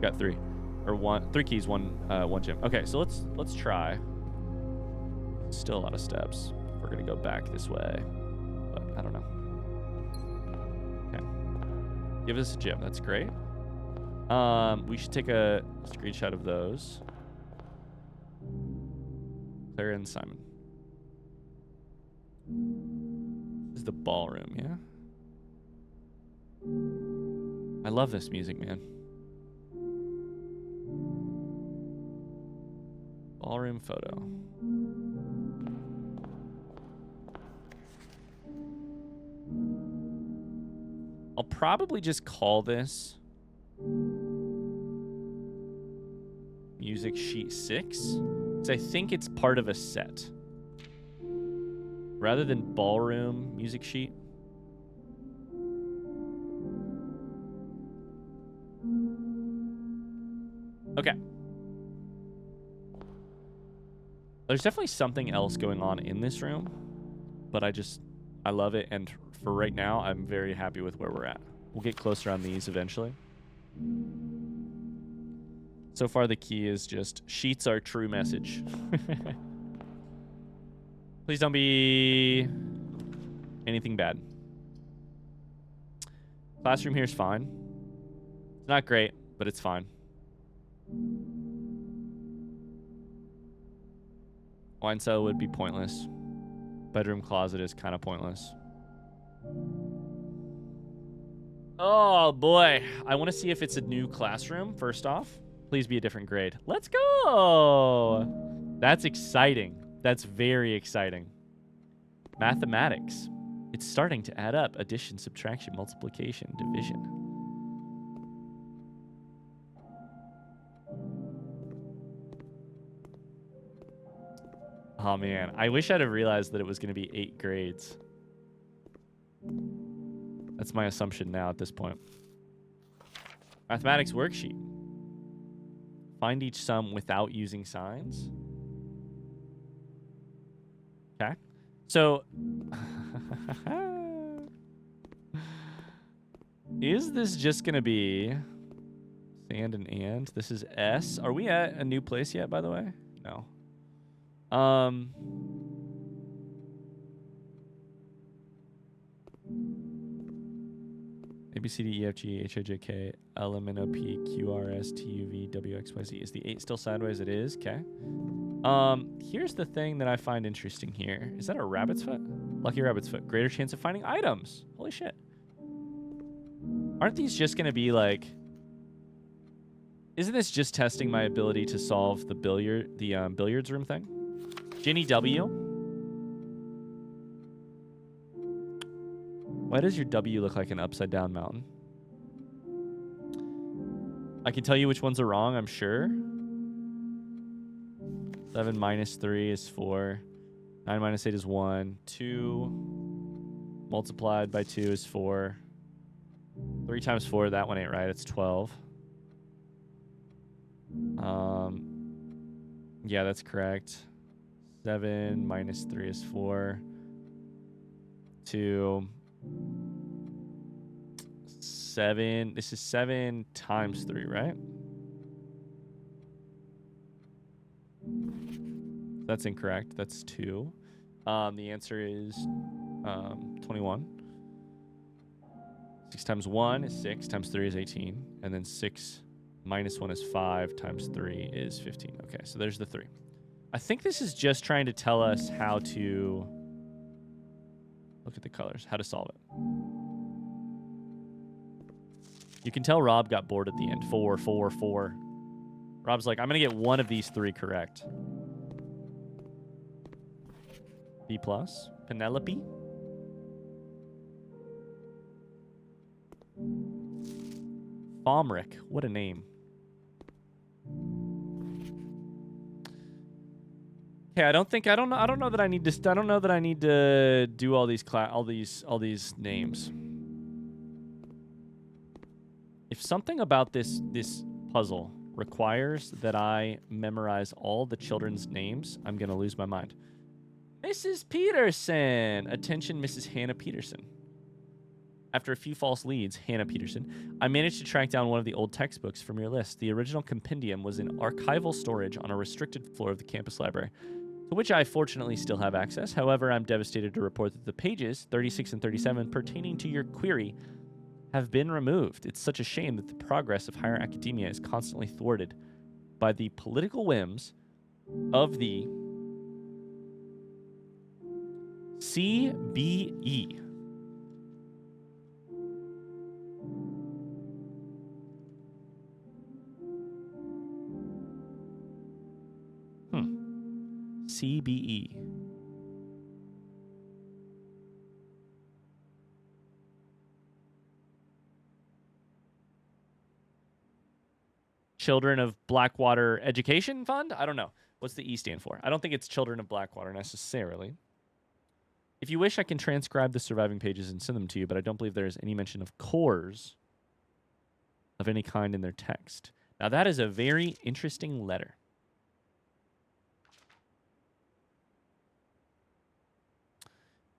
Got 3. Or 3 keys, 1 gem. Okay, so let's try. Still a lot of steps. We're gonna go back this way, but I don't know. Okay, give us a gem. That's great. We should take a screenshot of those. Clara and Simon. This is the ballroom, yeah. I love this music, man. Ballroom photo. I'll probably just call this music sheet 6 because I think it's part of a set rather than ballroom music sheet. Okay. There's definitely something else going on in this room, but I love it, and for right now, I'm very happy with where we're at. We'll get closer on these eventually. So far, the key is just sheets are true message. Please don't be anything bad. Classroom here is fine. It's not great, but it's fine. Wine cellar would be pointless. Bedroom closet is kind of pointless. Oh, boy. I want to see if it's a new classroom, first off. Please be a different grade. Let's go! That's exciting. That's very exciting. Mathematics. It's starting to add up. Addition, subtraction, multiplication, division. Oh, man. I wish I'd have realized that it was going to be 8 grades. That's my assumption now at this point. Mathematics worksheet. Find each sum without using signs. Okay. So, is this just going to be sand and? This is S. Are we at a new place yet, by the way? No. A, B, C, D, E, F, G, H, I, J, K, L, M, N, O, P, Q, R, S, T, U, V, W, X, Y, Z. Is the 8 still sideways? It is. Okay. Here's the thing that I find interesting here. Is that a rabbit's foot? Lucky rabbit's foot. Greater chance of finding items. Holy shit. Aren't these just going to be like... Isn't this just testing my ability to solve the billiards room thing? Jenny W. Why does your W look like an upside down mountain? I can tell you which ones are wrong, I'm sure. 7 minus 3 is 4. 9 minus 8 is 1. 2 multiplied by 2 is 4. 3 times 4, that one ain't right. It's 12. Yeah, that's correct. 7 minus 3 is 4. 2. 7. This is 7 times 3, right? That's incorrect. That's 2. The answer is 21. 6 times 1 is 6, times 3 is 18, and then 6 minus 1 is 5, times 3 is 15. Okay, so there's the 3. I think this is just trying to tell us how to look at the colors, how to solve it. You can tell Rob got bored at the end. 4, 4, 4. Rob's like, I'm going to get one of these 3 correct. B+. Penelope. Fomric. What a name. Okay, I don't know that I need to do all these names. If something about this puzzle requires that I memorize all the children's names, I'm going to lose my mind. Mrs. Peterson! Attention, Mrs. Hannah Peterson. After a few false leads, Hannah Peterson, I managed to track down one of the old textbooks from your list. The original compendium was in archival storage on a restricted floor of the campus library, to which I fortunately still have access. However, I'm devastated to report that the pages, 36 and 37, pertaining to your query, have been removed. It's such a shame that the progress of higher academia is constantly thwarted by the political whims of the CBE. CBE. Children of Blackwater Education Fund? I don't know. What's the E stand for? I don't think it's Children of Blackwater necessarily. If you wish, I can transcribe the surviving pages and send them to you, but I don't believe there is any mention of cores of any kind in their text. Now, that is a very interesting letter.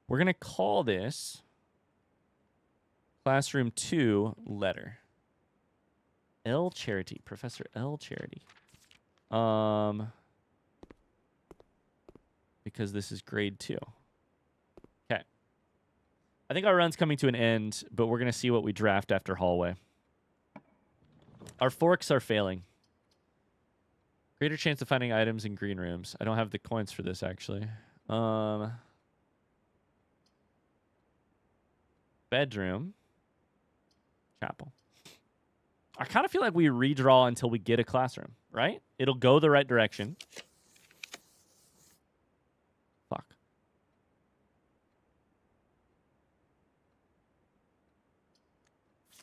We're going to call this Classroom 2 letter. L. Charity. Professor L. Charity. Because this is grade 2. Okay. I think our run's coming to an end, but we're going to see what we draft after hallway. Our forks are failing. Greater chance of finding items in green rooms. I don't have the coins for this, actually. Bedroom. Chapel. I kind of feel like we redraw until we get a classroom, right? It'll go the right direction. Fuck.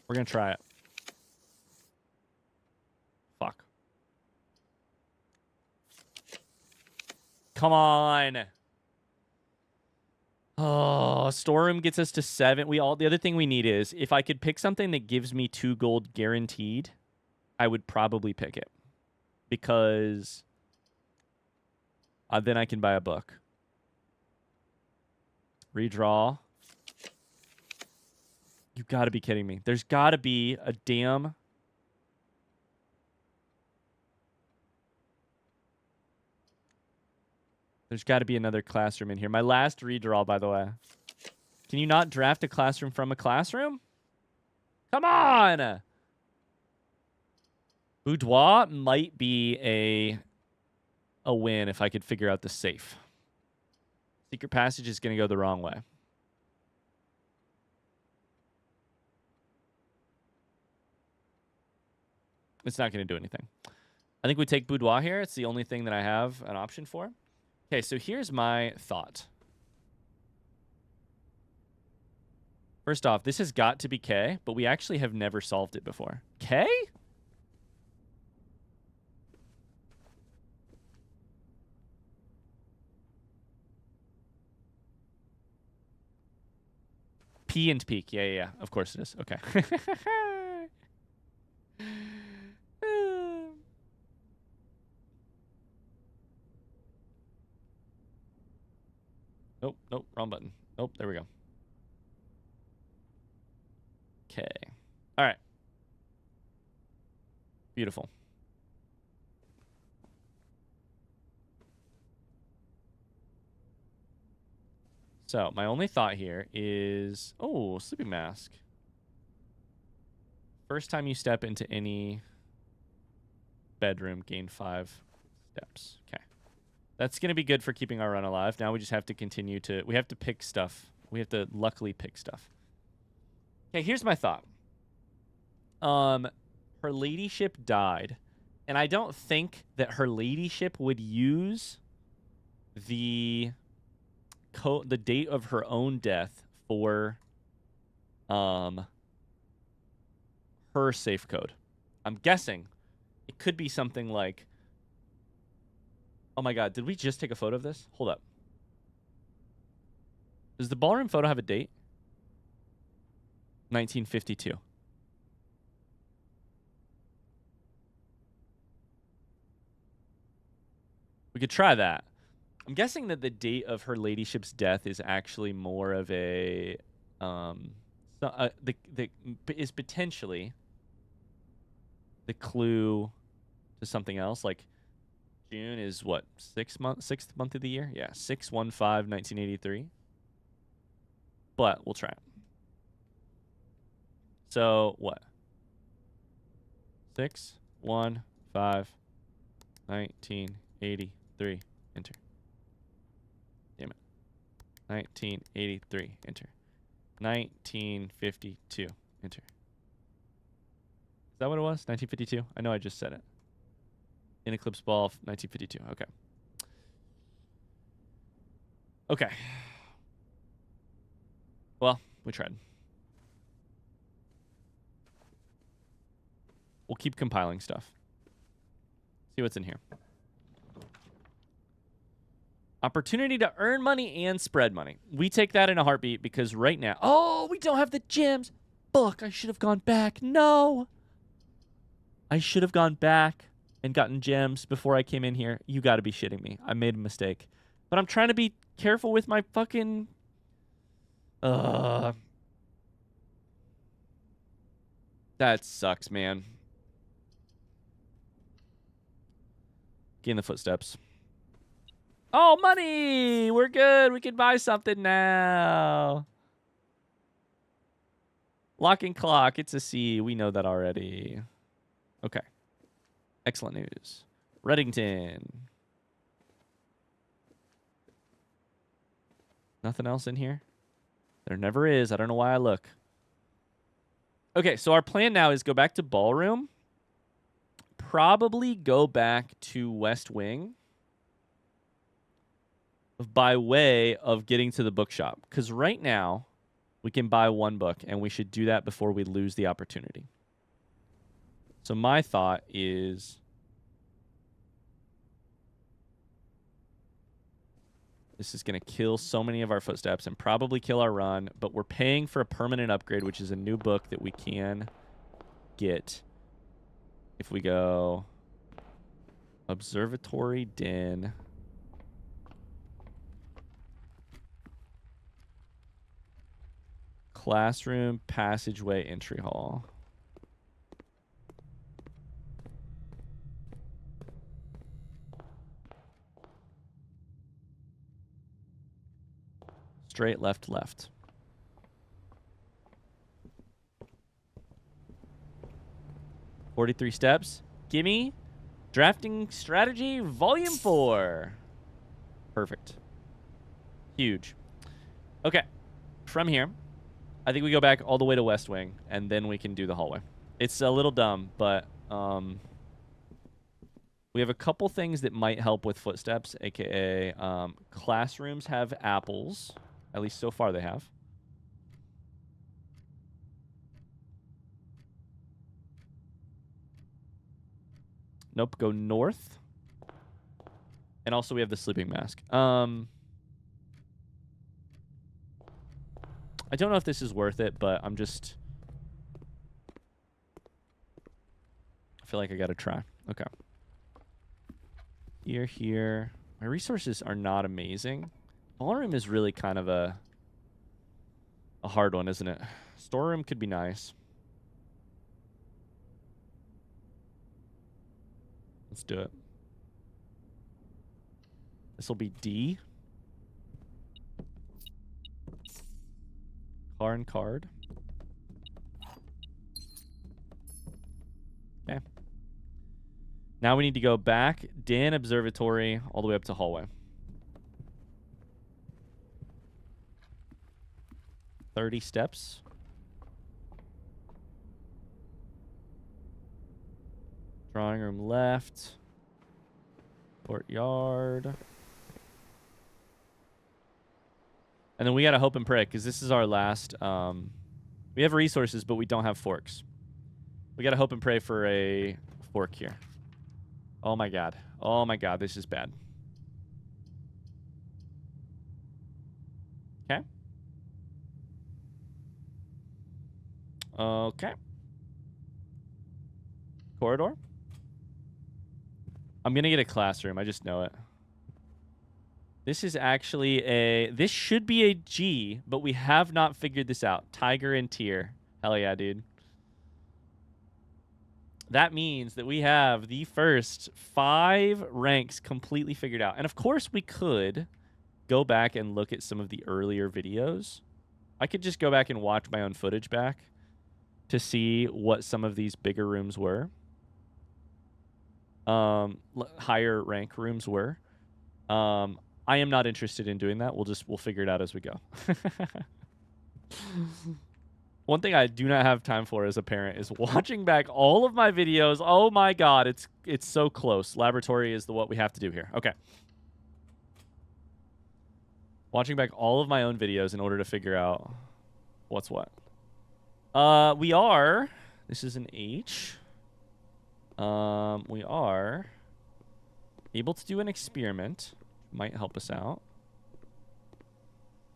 We're going to try it. Fuck. Come on. Oh, storeroom gets us to 7. The other thing we need is, if I could pick something that gives me 2 gold guaranteed, I would probably pick it. Because then I can buy a book. Redraw. You gotta be kidding me. There's gotta be a damn... There's got to be another classroom in here. My last redraw, by the way. Can you not draft a classroom from a classroom? Come on! Boudoir might be a win if I could figure out the safe. Secret passage is going to go the wrong way. It's not going to do anything. I think we take boudoir here. It's the only thing that I have an option for. Okay, so here's my thought. First off, this has got to be K, but we actually have never solved it before. K? P and peak. Yeah. Of course it is. Okay. Nope, wrong button. Nope, there we go. Okay. All right. Beautiful. So my only thought here is, oh, sleeping mask. First time you step into any bedroom, gain 5 steps. Okay. That's going to be good for keeping our run alive. Now we just have to continue to... We have to pick stuff. We have to luckily pick stuff. Okay, here's my thought. Her ladyship died. And I don't think that her ladyship would use the date of her own death for her safe code. I'm guessing it could be something like... Oh my god, did we just take a photo of this? Hold up. Does the ballroom photo have a date? 1952. We could try that. I'm guessing that the date of her ladyship's death is actually more of a... is potentially the clue to something else. Like, June is what? 6th month of the year? Yeah, 6/15/1983. But we'll try it. So, what? 6/1/5/1983. Enter. Damn it. 1983. Enter. 1952. Enter. Is that what it was? 1952? I know I just said it. In Eclipse Ball, 1952. Okay. Okay. Well, we tried. We'll keep compiling stuff. See what's in here. Opportunity to earn money and spread money. We take that in a heartbeat because right now... Oh, we don't have the gems. Fuck, I should have gone back. No. I should have gone back and gotten gems before I came in here. You got to be shitting me. I made a mistake. But I'm trying to be careful with my fucking... That sucks, man. Gain the footsteps. Oh, money! We're good. We can buy something now. Lock and clock. It's a C. We know that already. Okay. Excellent news. Reddington. Nothing else in here? There never is. I don't know why I look. Okay, so our plan now is go back to Ballroom. Probably go back to West Wing. By way of getting to the bookshop. Because right now, we can buy 1 book, and we should do that before we lose the opportunity. So my thought is... This is going to kill so many of our footsteps and probably kill our run, but we're paying for a permanent upgrade, which is a new book that we can get if we go Observatory Den. Classroom, passageway, entry hall. Straight, left, left. $43 steps. Gimme. Drafting Strategy, Volume 4. Perfect. Huge. Okay. From here, I think we go back all the way to West Wing, and then we can do the hallway. It's a little dumb, but we have a couple things that might help with footsteps, a.k.a. Classrooms have apples. At least so far they have. Nope, go north. And also we have the sleeping mask. I don't know if this is worth it, but I'm just... I feel like I gotta try. Okay. Here. My resources are not amazing. Ballroom is really kind of a hard one, isn't it? Storeroom could be nice. Let's do it. This will be D. Foreign card. Okay. Now we need to go back, Dan Observatory, all the way up to hallway. 30 steps. Drawing room left. Courtyard. And then we gotta hope and pray, because this is our last... we have resources, but we don't have forks. We gotta hope and pray for a fork here. Oh my god. Oh my god, this is bad. Okay. Okay. Corridor. I'm gonna get a classroom. I just know it. This is actually a... This should be a G, but we have not figured this out. Tiger and Tier. Hell yeah, dude. That means that we have the first 5 ranks completely figured out. And of course, we could go back and look at some of the earlier videos. I could just go back and watch my own footage back to see what some of these bigger rooms were. Higher rank rooms were. I am not interested in doing that. We'll figure it out as we go. One thing I do not have time for as a parent is watching back all of my videos. Oh my god, it's so close. Laboratory is what we have to do here. Okay. Watching back all of my own videos in order to figure out what's what. We are... This is an H. We are able to do an experiment. Might help us out.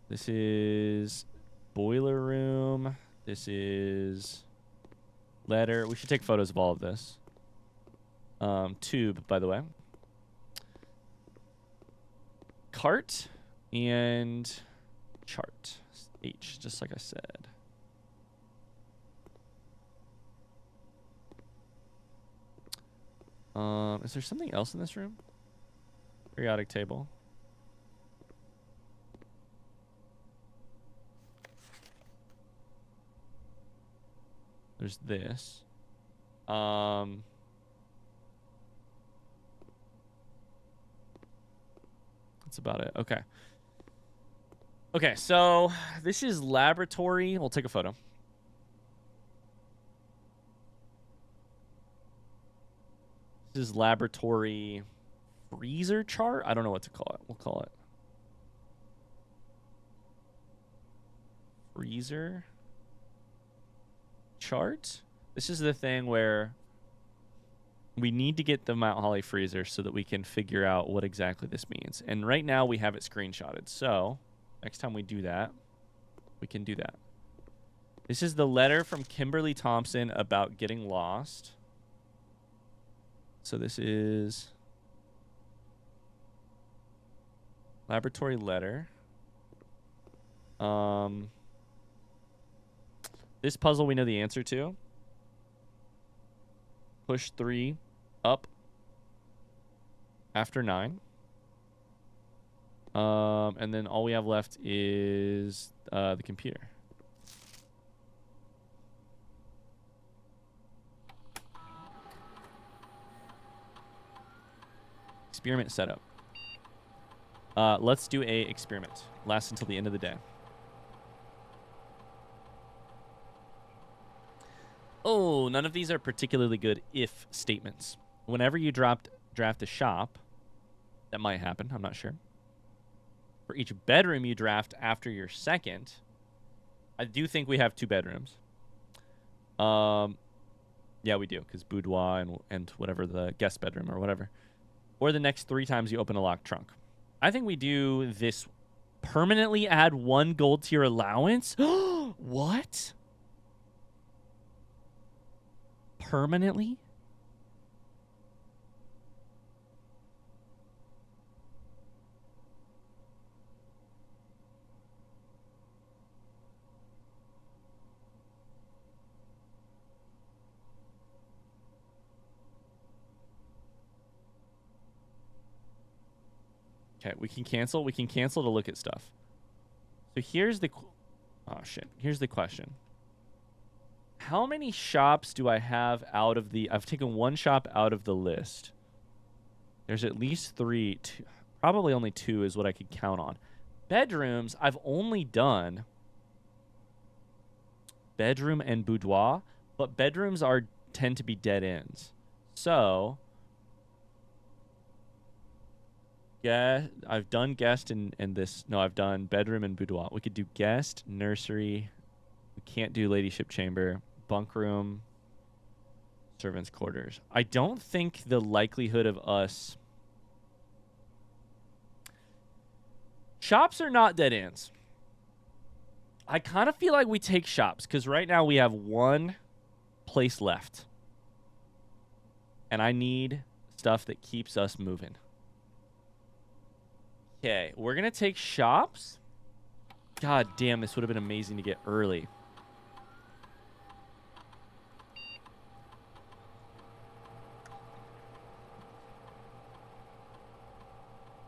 This is boiler room. This is letter. We should take photos of all of this. Tube, by the way. Cart and chart. H, just like I said. Is there something else in this room? Periodic table. There's this. That's about it. Okay. Okay, so this is laboratory. We'll take a photo. This is laboratory freezer chart. I don't know what to call it. We'll call it freezer chart. This is the thing where we need to get the Mount Holly freezer so that we can figure out what exactly this means. And right now we have it screenshotted. So next time we do that, we can do that. This is the letter from Kimberly Thompson about getting lost. So this is laboratory letter. This puzzle we know the answer to. Push 3 up after 9. And then all we have left is the computer. Experiment setup. Let's do a experiment. Lasts until the end of the day. Oh, none of these are particularly good if statements. Whenever you draft a shop, that might happen. I'm not sure. For each bedroom you draft after your second, I do think we have 2 bedrooms. Yeah, we do, because boudoir and whatever the guest bedroom or whatever. Or the next 3 times you open a locked trunk. I think we do this permanently add 1 gold tier allowance. What? Permanently? Okay, we can cancel. We can cancel to look at stuff. So here's the... Oh, shit. Here's the question. How many shops do I have out of the... I've taken one shop out of the list. There's at least 3. Probably only 2 is what I could count on. Bedrooms, I've only done bedroom and boudoir, but bedrooms tend to be dead ends. So, yeah, I've done guest and this. No, I've done bedroom and boudoir. We could do guest, nursery. We can't do ladyship chamber, bunk room, servants' quarters. I don't think the likelihood of us... Shops are not dead ends. I kind of feel like we take shops because right now we have one place left. And I need stuff that keeps us moving. Okay, we're going to take shops. God damn, this would have been amazing to get early.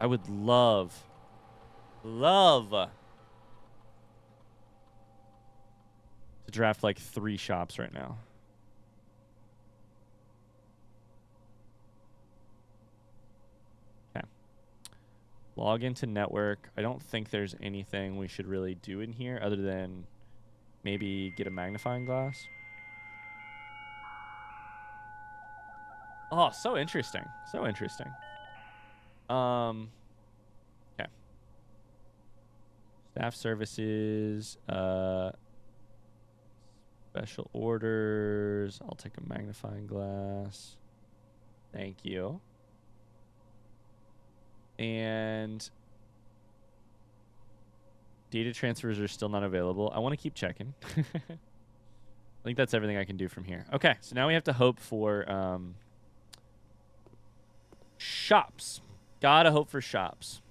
I would love to draft like 3 shops right now. Okay. Log into network. I don't think there's anything we should really do in here other than maybe get a magnifying glass. Oh, so interesting. So interesting. Okay. Staff services, special orders. I'll take a magnifying glass. Thank you. And data transfers are still not available. I want to keep checking. I think that's everything I can do from here. Okay, so now we have to hope for shops. Gotta hope for shops.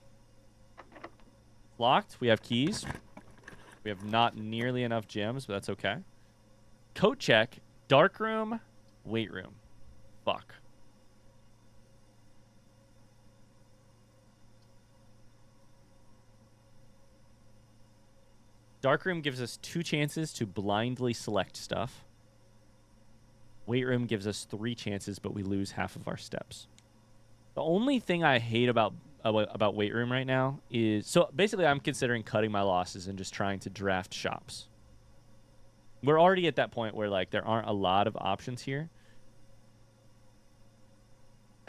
Locked. We have keys. We have not nearly enough gems, but that's okay. Coat check. Dark room. Weight room. Fuck. Dark room gives us 2 chances to blindly select stuff. Weight room gives us 3 chances, but we lose half of our steps. The only thing I hate about weight room right now is... So basically, I'm considering cutting my losses and just trying to draft shops. We're already at that point where like there aren't a lot of options here.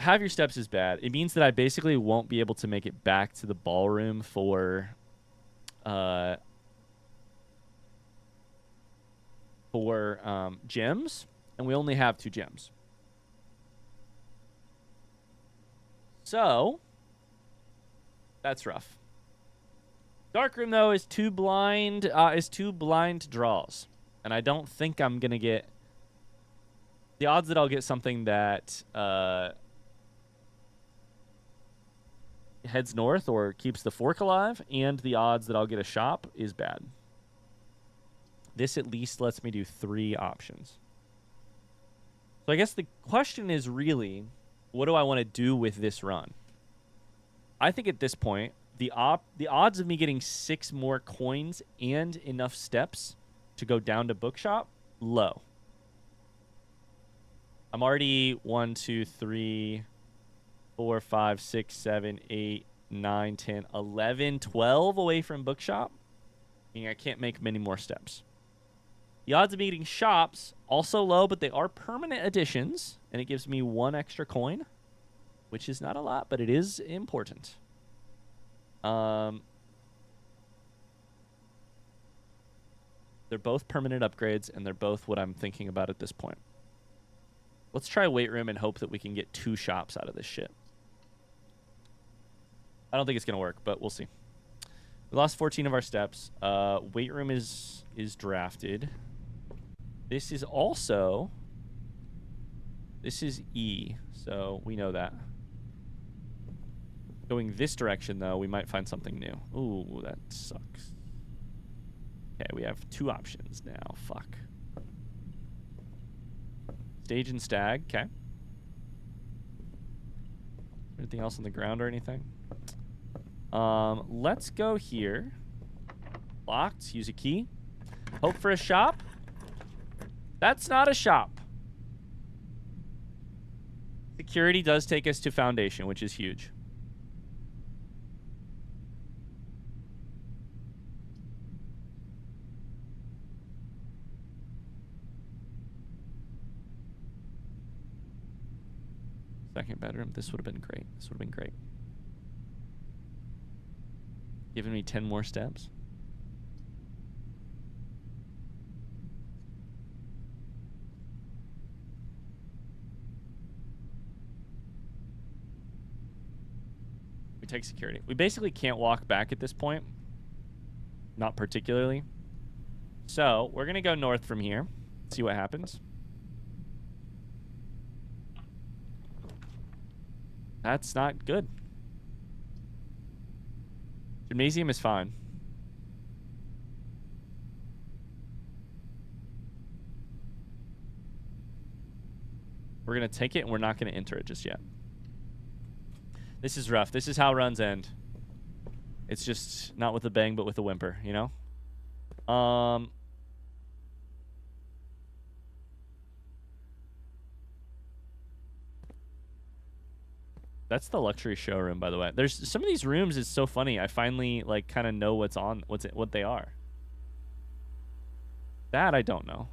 Have your steps is bad. It means that I basically won't be able to make it back to the ballroom for... gems, and we only have 2 gems. So that's rough. Darkroom though is 2 blind draws, and I don't think I'm gonna get the odds that I'll get something that heads north or keeps the fork alive, and the odds that I'll get a shop is bad. This at least lets me do 3 options. So I guess the question is really, what do I want to do with this run? I think at this point, the odds of me getting 6 more coins and enough steps to go down to Bookshop, low. I'm already 1, 2, 3, 4, 5, 6, 7, 8, 9, 10, 11, 12 away from Bookshop. Meaning I can't make many more steps. The odds of me getting shops, also low, but they are permanent additions, and it gives me 1 extra coin, which is not a lot, but it is important. They're both permanent upgrades, and they're both what I'm thinking about at this point. Let's try weight room and hope that we can get 2 shops out of this shit. I don't think it's going to work, but we'll see. We lost 14 of our steps. Weight room is drafted. This is also... This is E, so we know that. Going this direction, though, we might find something new. Ooh, that sucks. Okay, we have 2 options now. Fuck. Stage and stag. Okay. Anything else on the ground or anything? Let's go here. Locked. Use a key. Hope for a shop? That's not a shop. Security does take us to Foundation, which is huge. Second bedroom. This would have been great. This would have been great. Giving me 10 more steps. We take security. We basically can't walk back at this point. Not particularly. So, we're going to go north from here. See what happens. That's not good. Gymnasium is fine. We're going to take it, and we're not going to enter it just yet. This is rough. This is how runs end. It's just not with a bang, but with a whimper, you know? That's the luxury showroom, by the way. There's some of these rooms is so funny. I finally like kind of know what they are. That I don't know.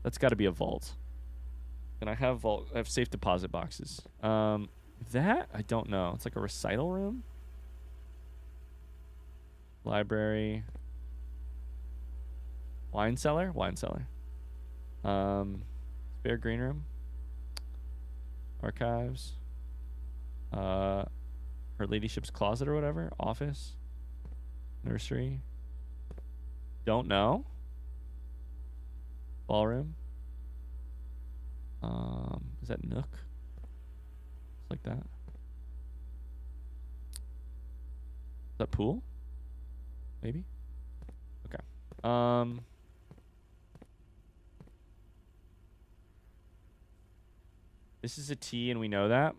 That's got to be a vault. And I have safe deposit boxes. That I don't know. It's like a recital room. Library. Wine cellar. Spare green room. Archives. Her ladyship's closet or whatever. Office. Nursery. Don't know. Ballroom. Is that nook? It's like that. Is that pool? Maybe? Okay. This is a T and we know that.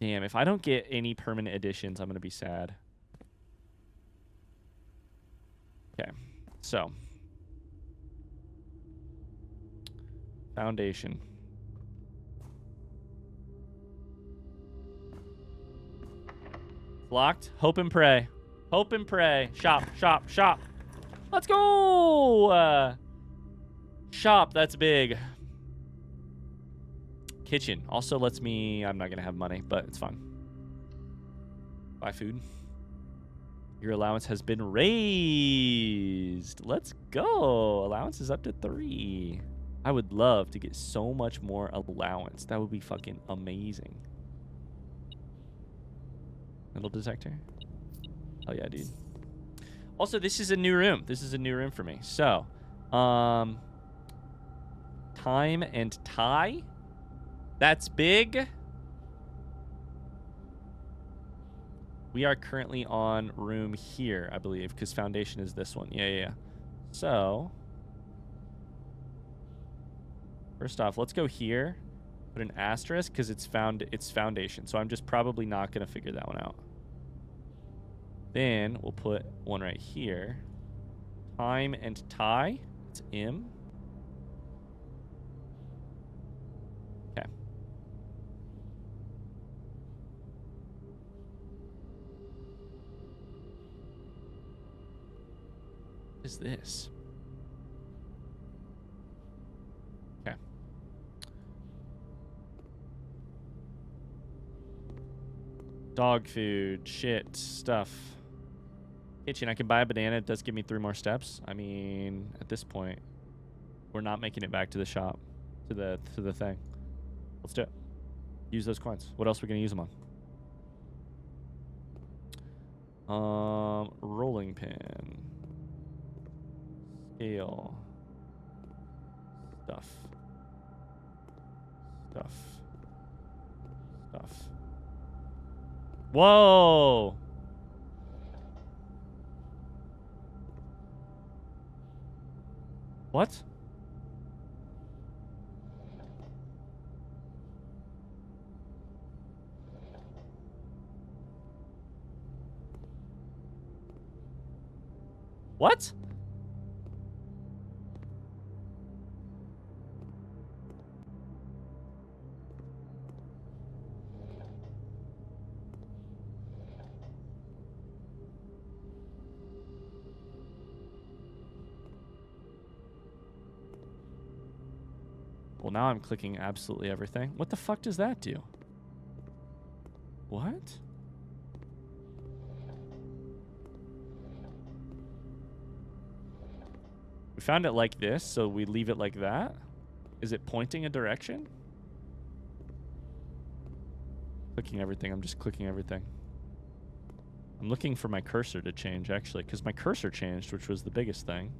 Damn, if I don't get any permanent additions, I'm going to be sad. Okay, so. Foundation. Locked. Hope and pray. Hope and pray. Shop. Let's go! Shop, that's big. Kitchen also lets me... I'm not going to have money, but it's fine. Buy food. Your allowance has been raised. Let's go. Allowance is up to 3. I would love to get so much more allowance. That would be fucking amazing. Metal detector. Oh, yeah, dude. Also, this is a new room. This is a new room for me. So, time and tie. That's big. We are currently on room here, I believe, because foundation is this one. Yeah. So, first off, let's go here. Put an asterisk because it's foundation. So I'm just probably not going to figure that one out. Then we'll put one right here. Time and tie. It's M. Okay. What is this? Okay. Dog food, shit, stuff. Kitchen, I can buy a banana. It does give me 3 more steps. I mean, at this point, we're not making it back to the shop, to the thing. Let's do it. Use those coins. What else are we gonna use them on? Rolling pin. Scale. Stuff. Whoa! What? What? Well, now I'm clicking absolutely everything. What the fuck does that do? What? We found it like this, so we leave it like that. Is it pointing a direction? Clicking everything. I'm just clicking everything. I'm looking for my cursor to change, actually, because my cursor changed, which was the biggest thing.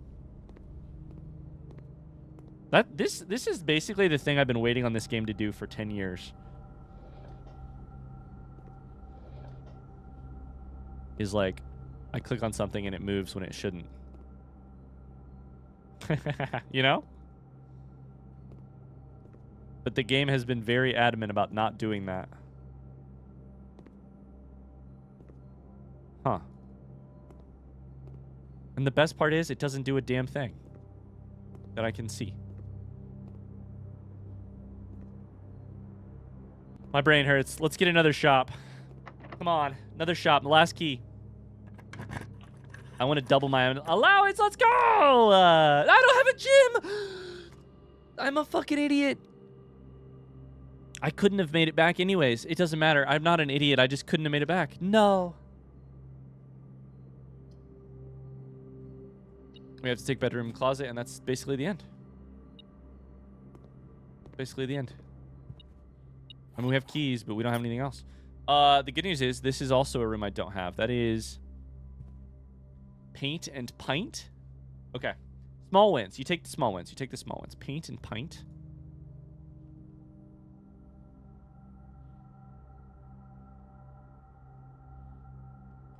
This is basically the thing I've been waiting on this game to do for 10 years. Is like, I click on something and it moves when it shouldn't. You know? But the game has been very adamant about not doing that. Huh. And the best part is, it doesn't do a damn thing that I can see. My brain hurts. Let's get another shop. Come on. Another shop. The last key. I want to double my own allowance. Let's go! I don't have a gym! I'm a fucking idiot. I couldn't have made it back anyways. It doesn't matter. I'm not an idiot. I just couldn't have made it back. No. We have to take bedroom and closet, and that's basically the end. Basically the end. I mean, we have keys, but we don't have anything else. The good news is this is also a room I don't have. That is paint and pint. Okay. Small wins. You take the small ones. You take the small ones. Paint and pint.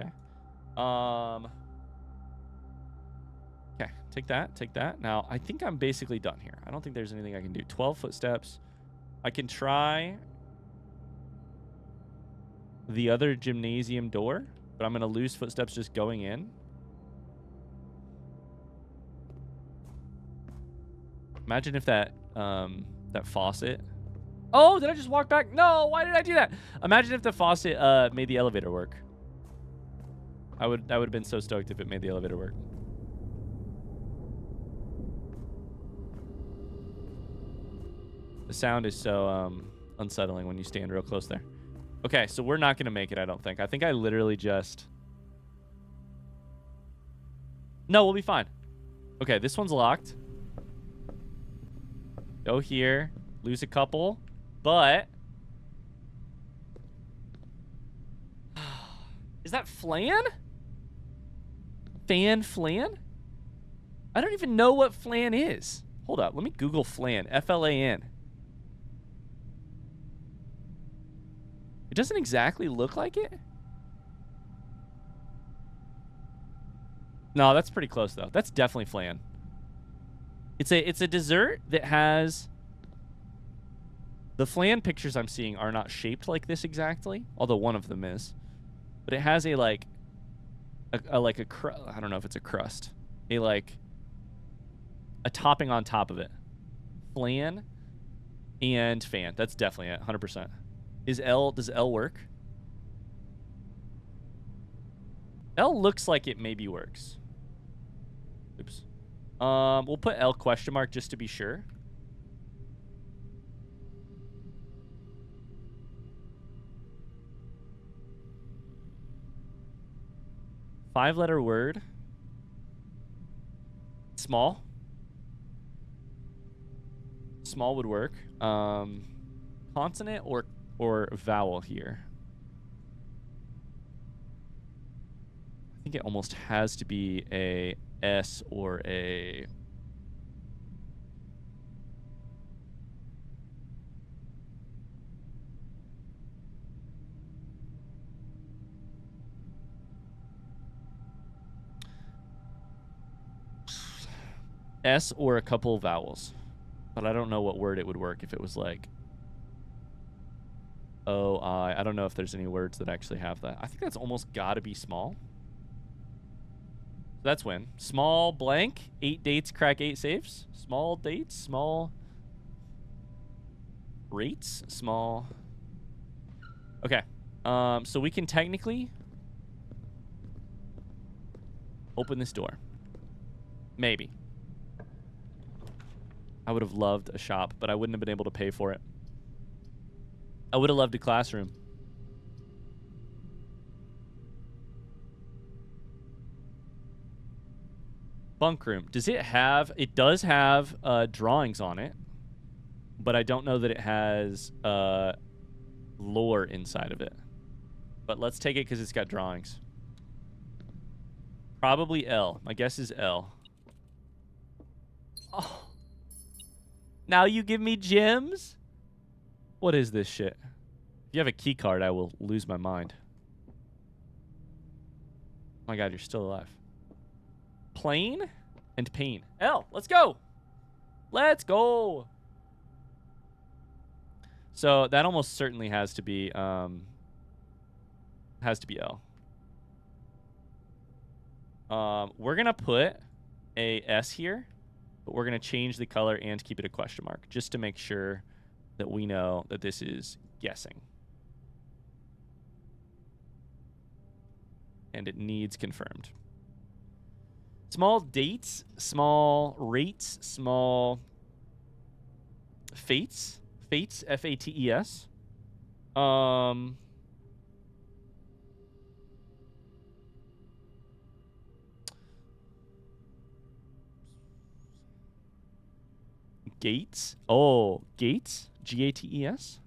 Okay. Okay. Take that. Take that. Now, I think I'm basically done here. I don't think there's anything I can do. 12 footsteps. I can try the other gymnasium door, but I'm going to lose footsteps just going in. Imagine if that that faucet... Oh, did I just walk back? No, why did I do that? Imagine if the faucet made the elevator work. I would have been so stoked if it made the elevator work. The sound is so unsettling when you stand real close there. Okay, so we're not going to make it, I don't think. I think I literally just... No, we'll be fine. Okay, this one's locked. Go here. Lose a couple. But... Is that flan? Flan? I don't even know what flan is. Hold up. Let me Google flan. F-L-A-N. It doesn't exactly look like it. No, that's pretty close though. That's definitely flan. It's a dessert that has... The flan pictures I'm seeing are not shaped like this exactly, although one of them is. But it has a like I don't know if it's a crust. A topping on top of it. Flan and fan. That's definitely it, 100%. Does L work? L looks like it maybe works. Oops. We'll put L question mark just to be sure. Five-letter word. Small. Small would work. Consonant or vowel here. I think it almost has to be a S or a... S or a couple vowels. But I don't know what word it would work if it was like... I don't know if there's any words that actually have that. I think that's almost got to be small. That's win. Small blank. 8 dates, crack 8 safes. Small dates, small rates, small. Okay. So we can technically open this door. Maybe. I would have loved a shop, but I wouldn't have been able to pay for it. I would have loved a classroom. Bunk room. Does it have... It does have drawings on it, but I don't know that it has lore inside of it. But let's take it because it's got drawings. Probably L. My guess is L. Oh. Now you give me gems? What is this shit? If you have a key card, I will lose my mind. Oh my god, you're still alive. Plain and pain. L, let's go. Let's go. So that almost certainly has to be L. We're gonna put a S here, but we're gonna change the color and keep it a question mark just to make sure that we know that this is guessing. And it needs confirmed. Small dates, small rates, small fates. Fates, F-A-T-E-S. Gates. Oh, gates. G-A-T-E-S.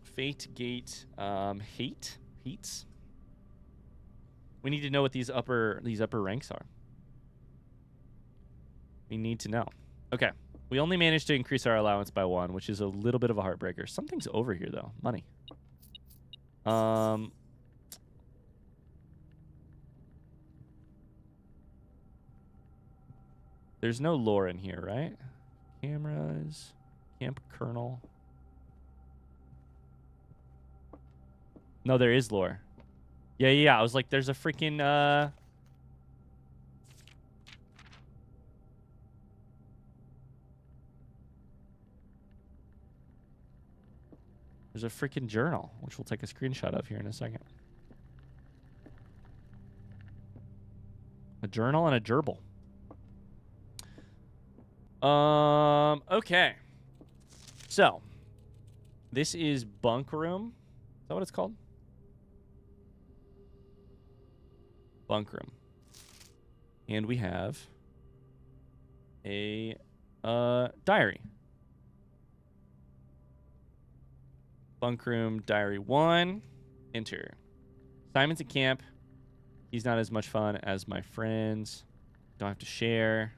Fate, gate, hate, hates. We need to know what these upper ranks are. We need to know. Okay. We only managed to increase our allowance by 1, which is a little bit of a heartbreaker. Something's over here though. Money. There's no lore in here, right? Cameras, camp kernel. No, there is lore. Yeah. I was like, there's a freaking, there's a freaking journal, which we'll take a screenshot of here in a second. A journal and a gerbil. Okay. So, this is bunk room. Is that what it's called? Bunk room. And we have a diary. Bunk room, diary 1. Enter. Simon's at camp. He's not as much fun as my friends. Don't have to share.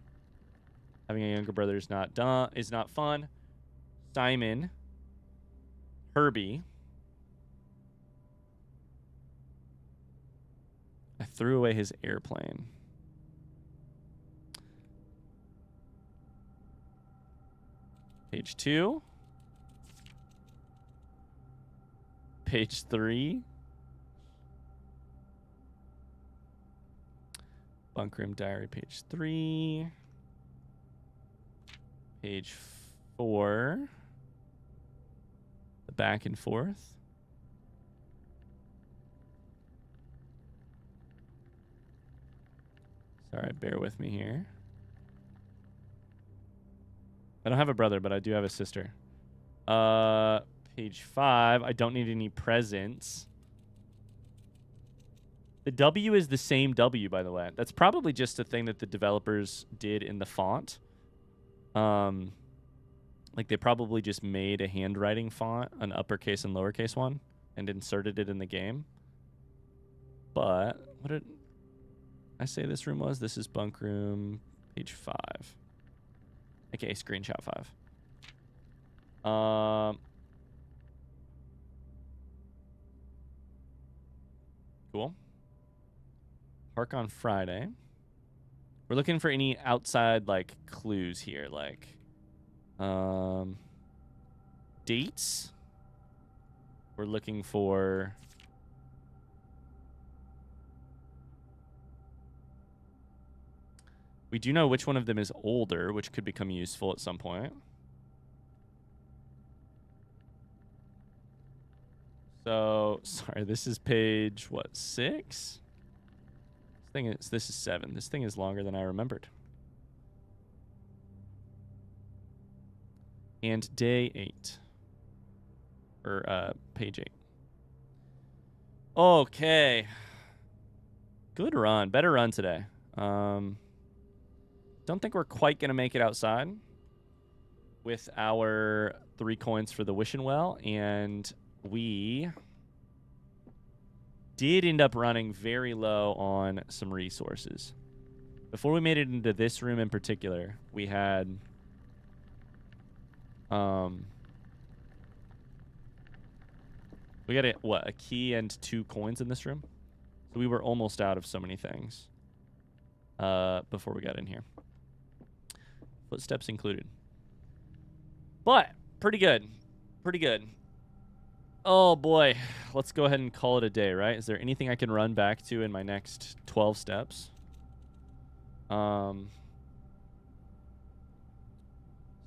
Having a younger brother is not fun. Simon. Herbie. I threw away his airplane. Page 2. Page 3. Bunk room diary, page 3. Page 4. The back and forth. Sorry, bear with me here. I don't have a brother, but I do have a sister. Page 5. I don't need any presents. The W is the same W, by the way. That's probably just a thing that the developers did in the font. Like they probably just made a handwriting font, an uppercase and lowercase one, and inserted it in the game. But what did I say this room was? This is bunk room, page 5. Okay, screenshot 5. Cool. Park on Friday. We're looking for any outside like clues here, like dates. We're looking for We do know which one of them is older, which could become useful at some point. So, sorry, this is page, what, 6? This is 7. This thing is longer than I remembered. And day 8. Or, page 8. Okay. Good run. Better run today. Don't think we're quite going to make it outside with our 3 coins for the wishing well, and we did end up running very low on some resources. Before we made it into this room in particular, we had we got a key and 2 coins in this room. So we were almost out of so many things before we got in here. Footsteps included. But pretty good. Pretty good. Oh boy, let's go ahead and call it a day, right? Is there anything I can run back to in my next 12 steps?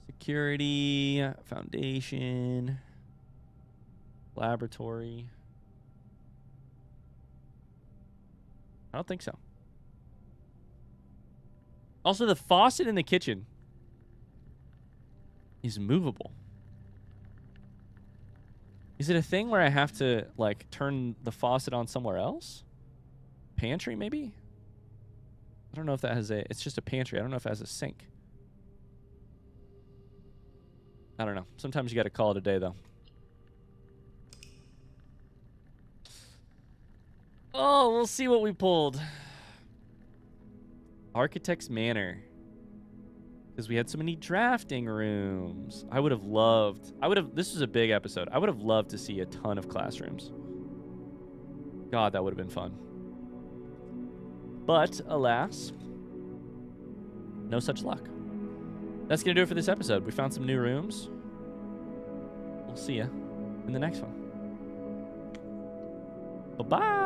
Security, foundation, laboratory. I don't think so. Also, the faucet in the kitchen is movable. Is it a thing where I have to, like, turn the faucet on somewhere else? Pantry, maybe? I don't know if that has a... It's just a pantry. I don't know if it has a sink. I don't know. Sometimes you got to call it a day, though. Oh, we'll see what we pulled. Architect's Manor. Because we had so many drafting rooms. This was a big episode. I would have loved to see a ton of classrooms. God, that would have been fun. But, alas, no such luck. That's going to do it for this episode. We found some new rooms. We'll see ya in the next one. Bye-bye.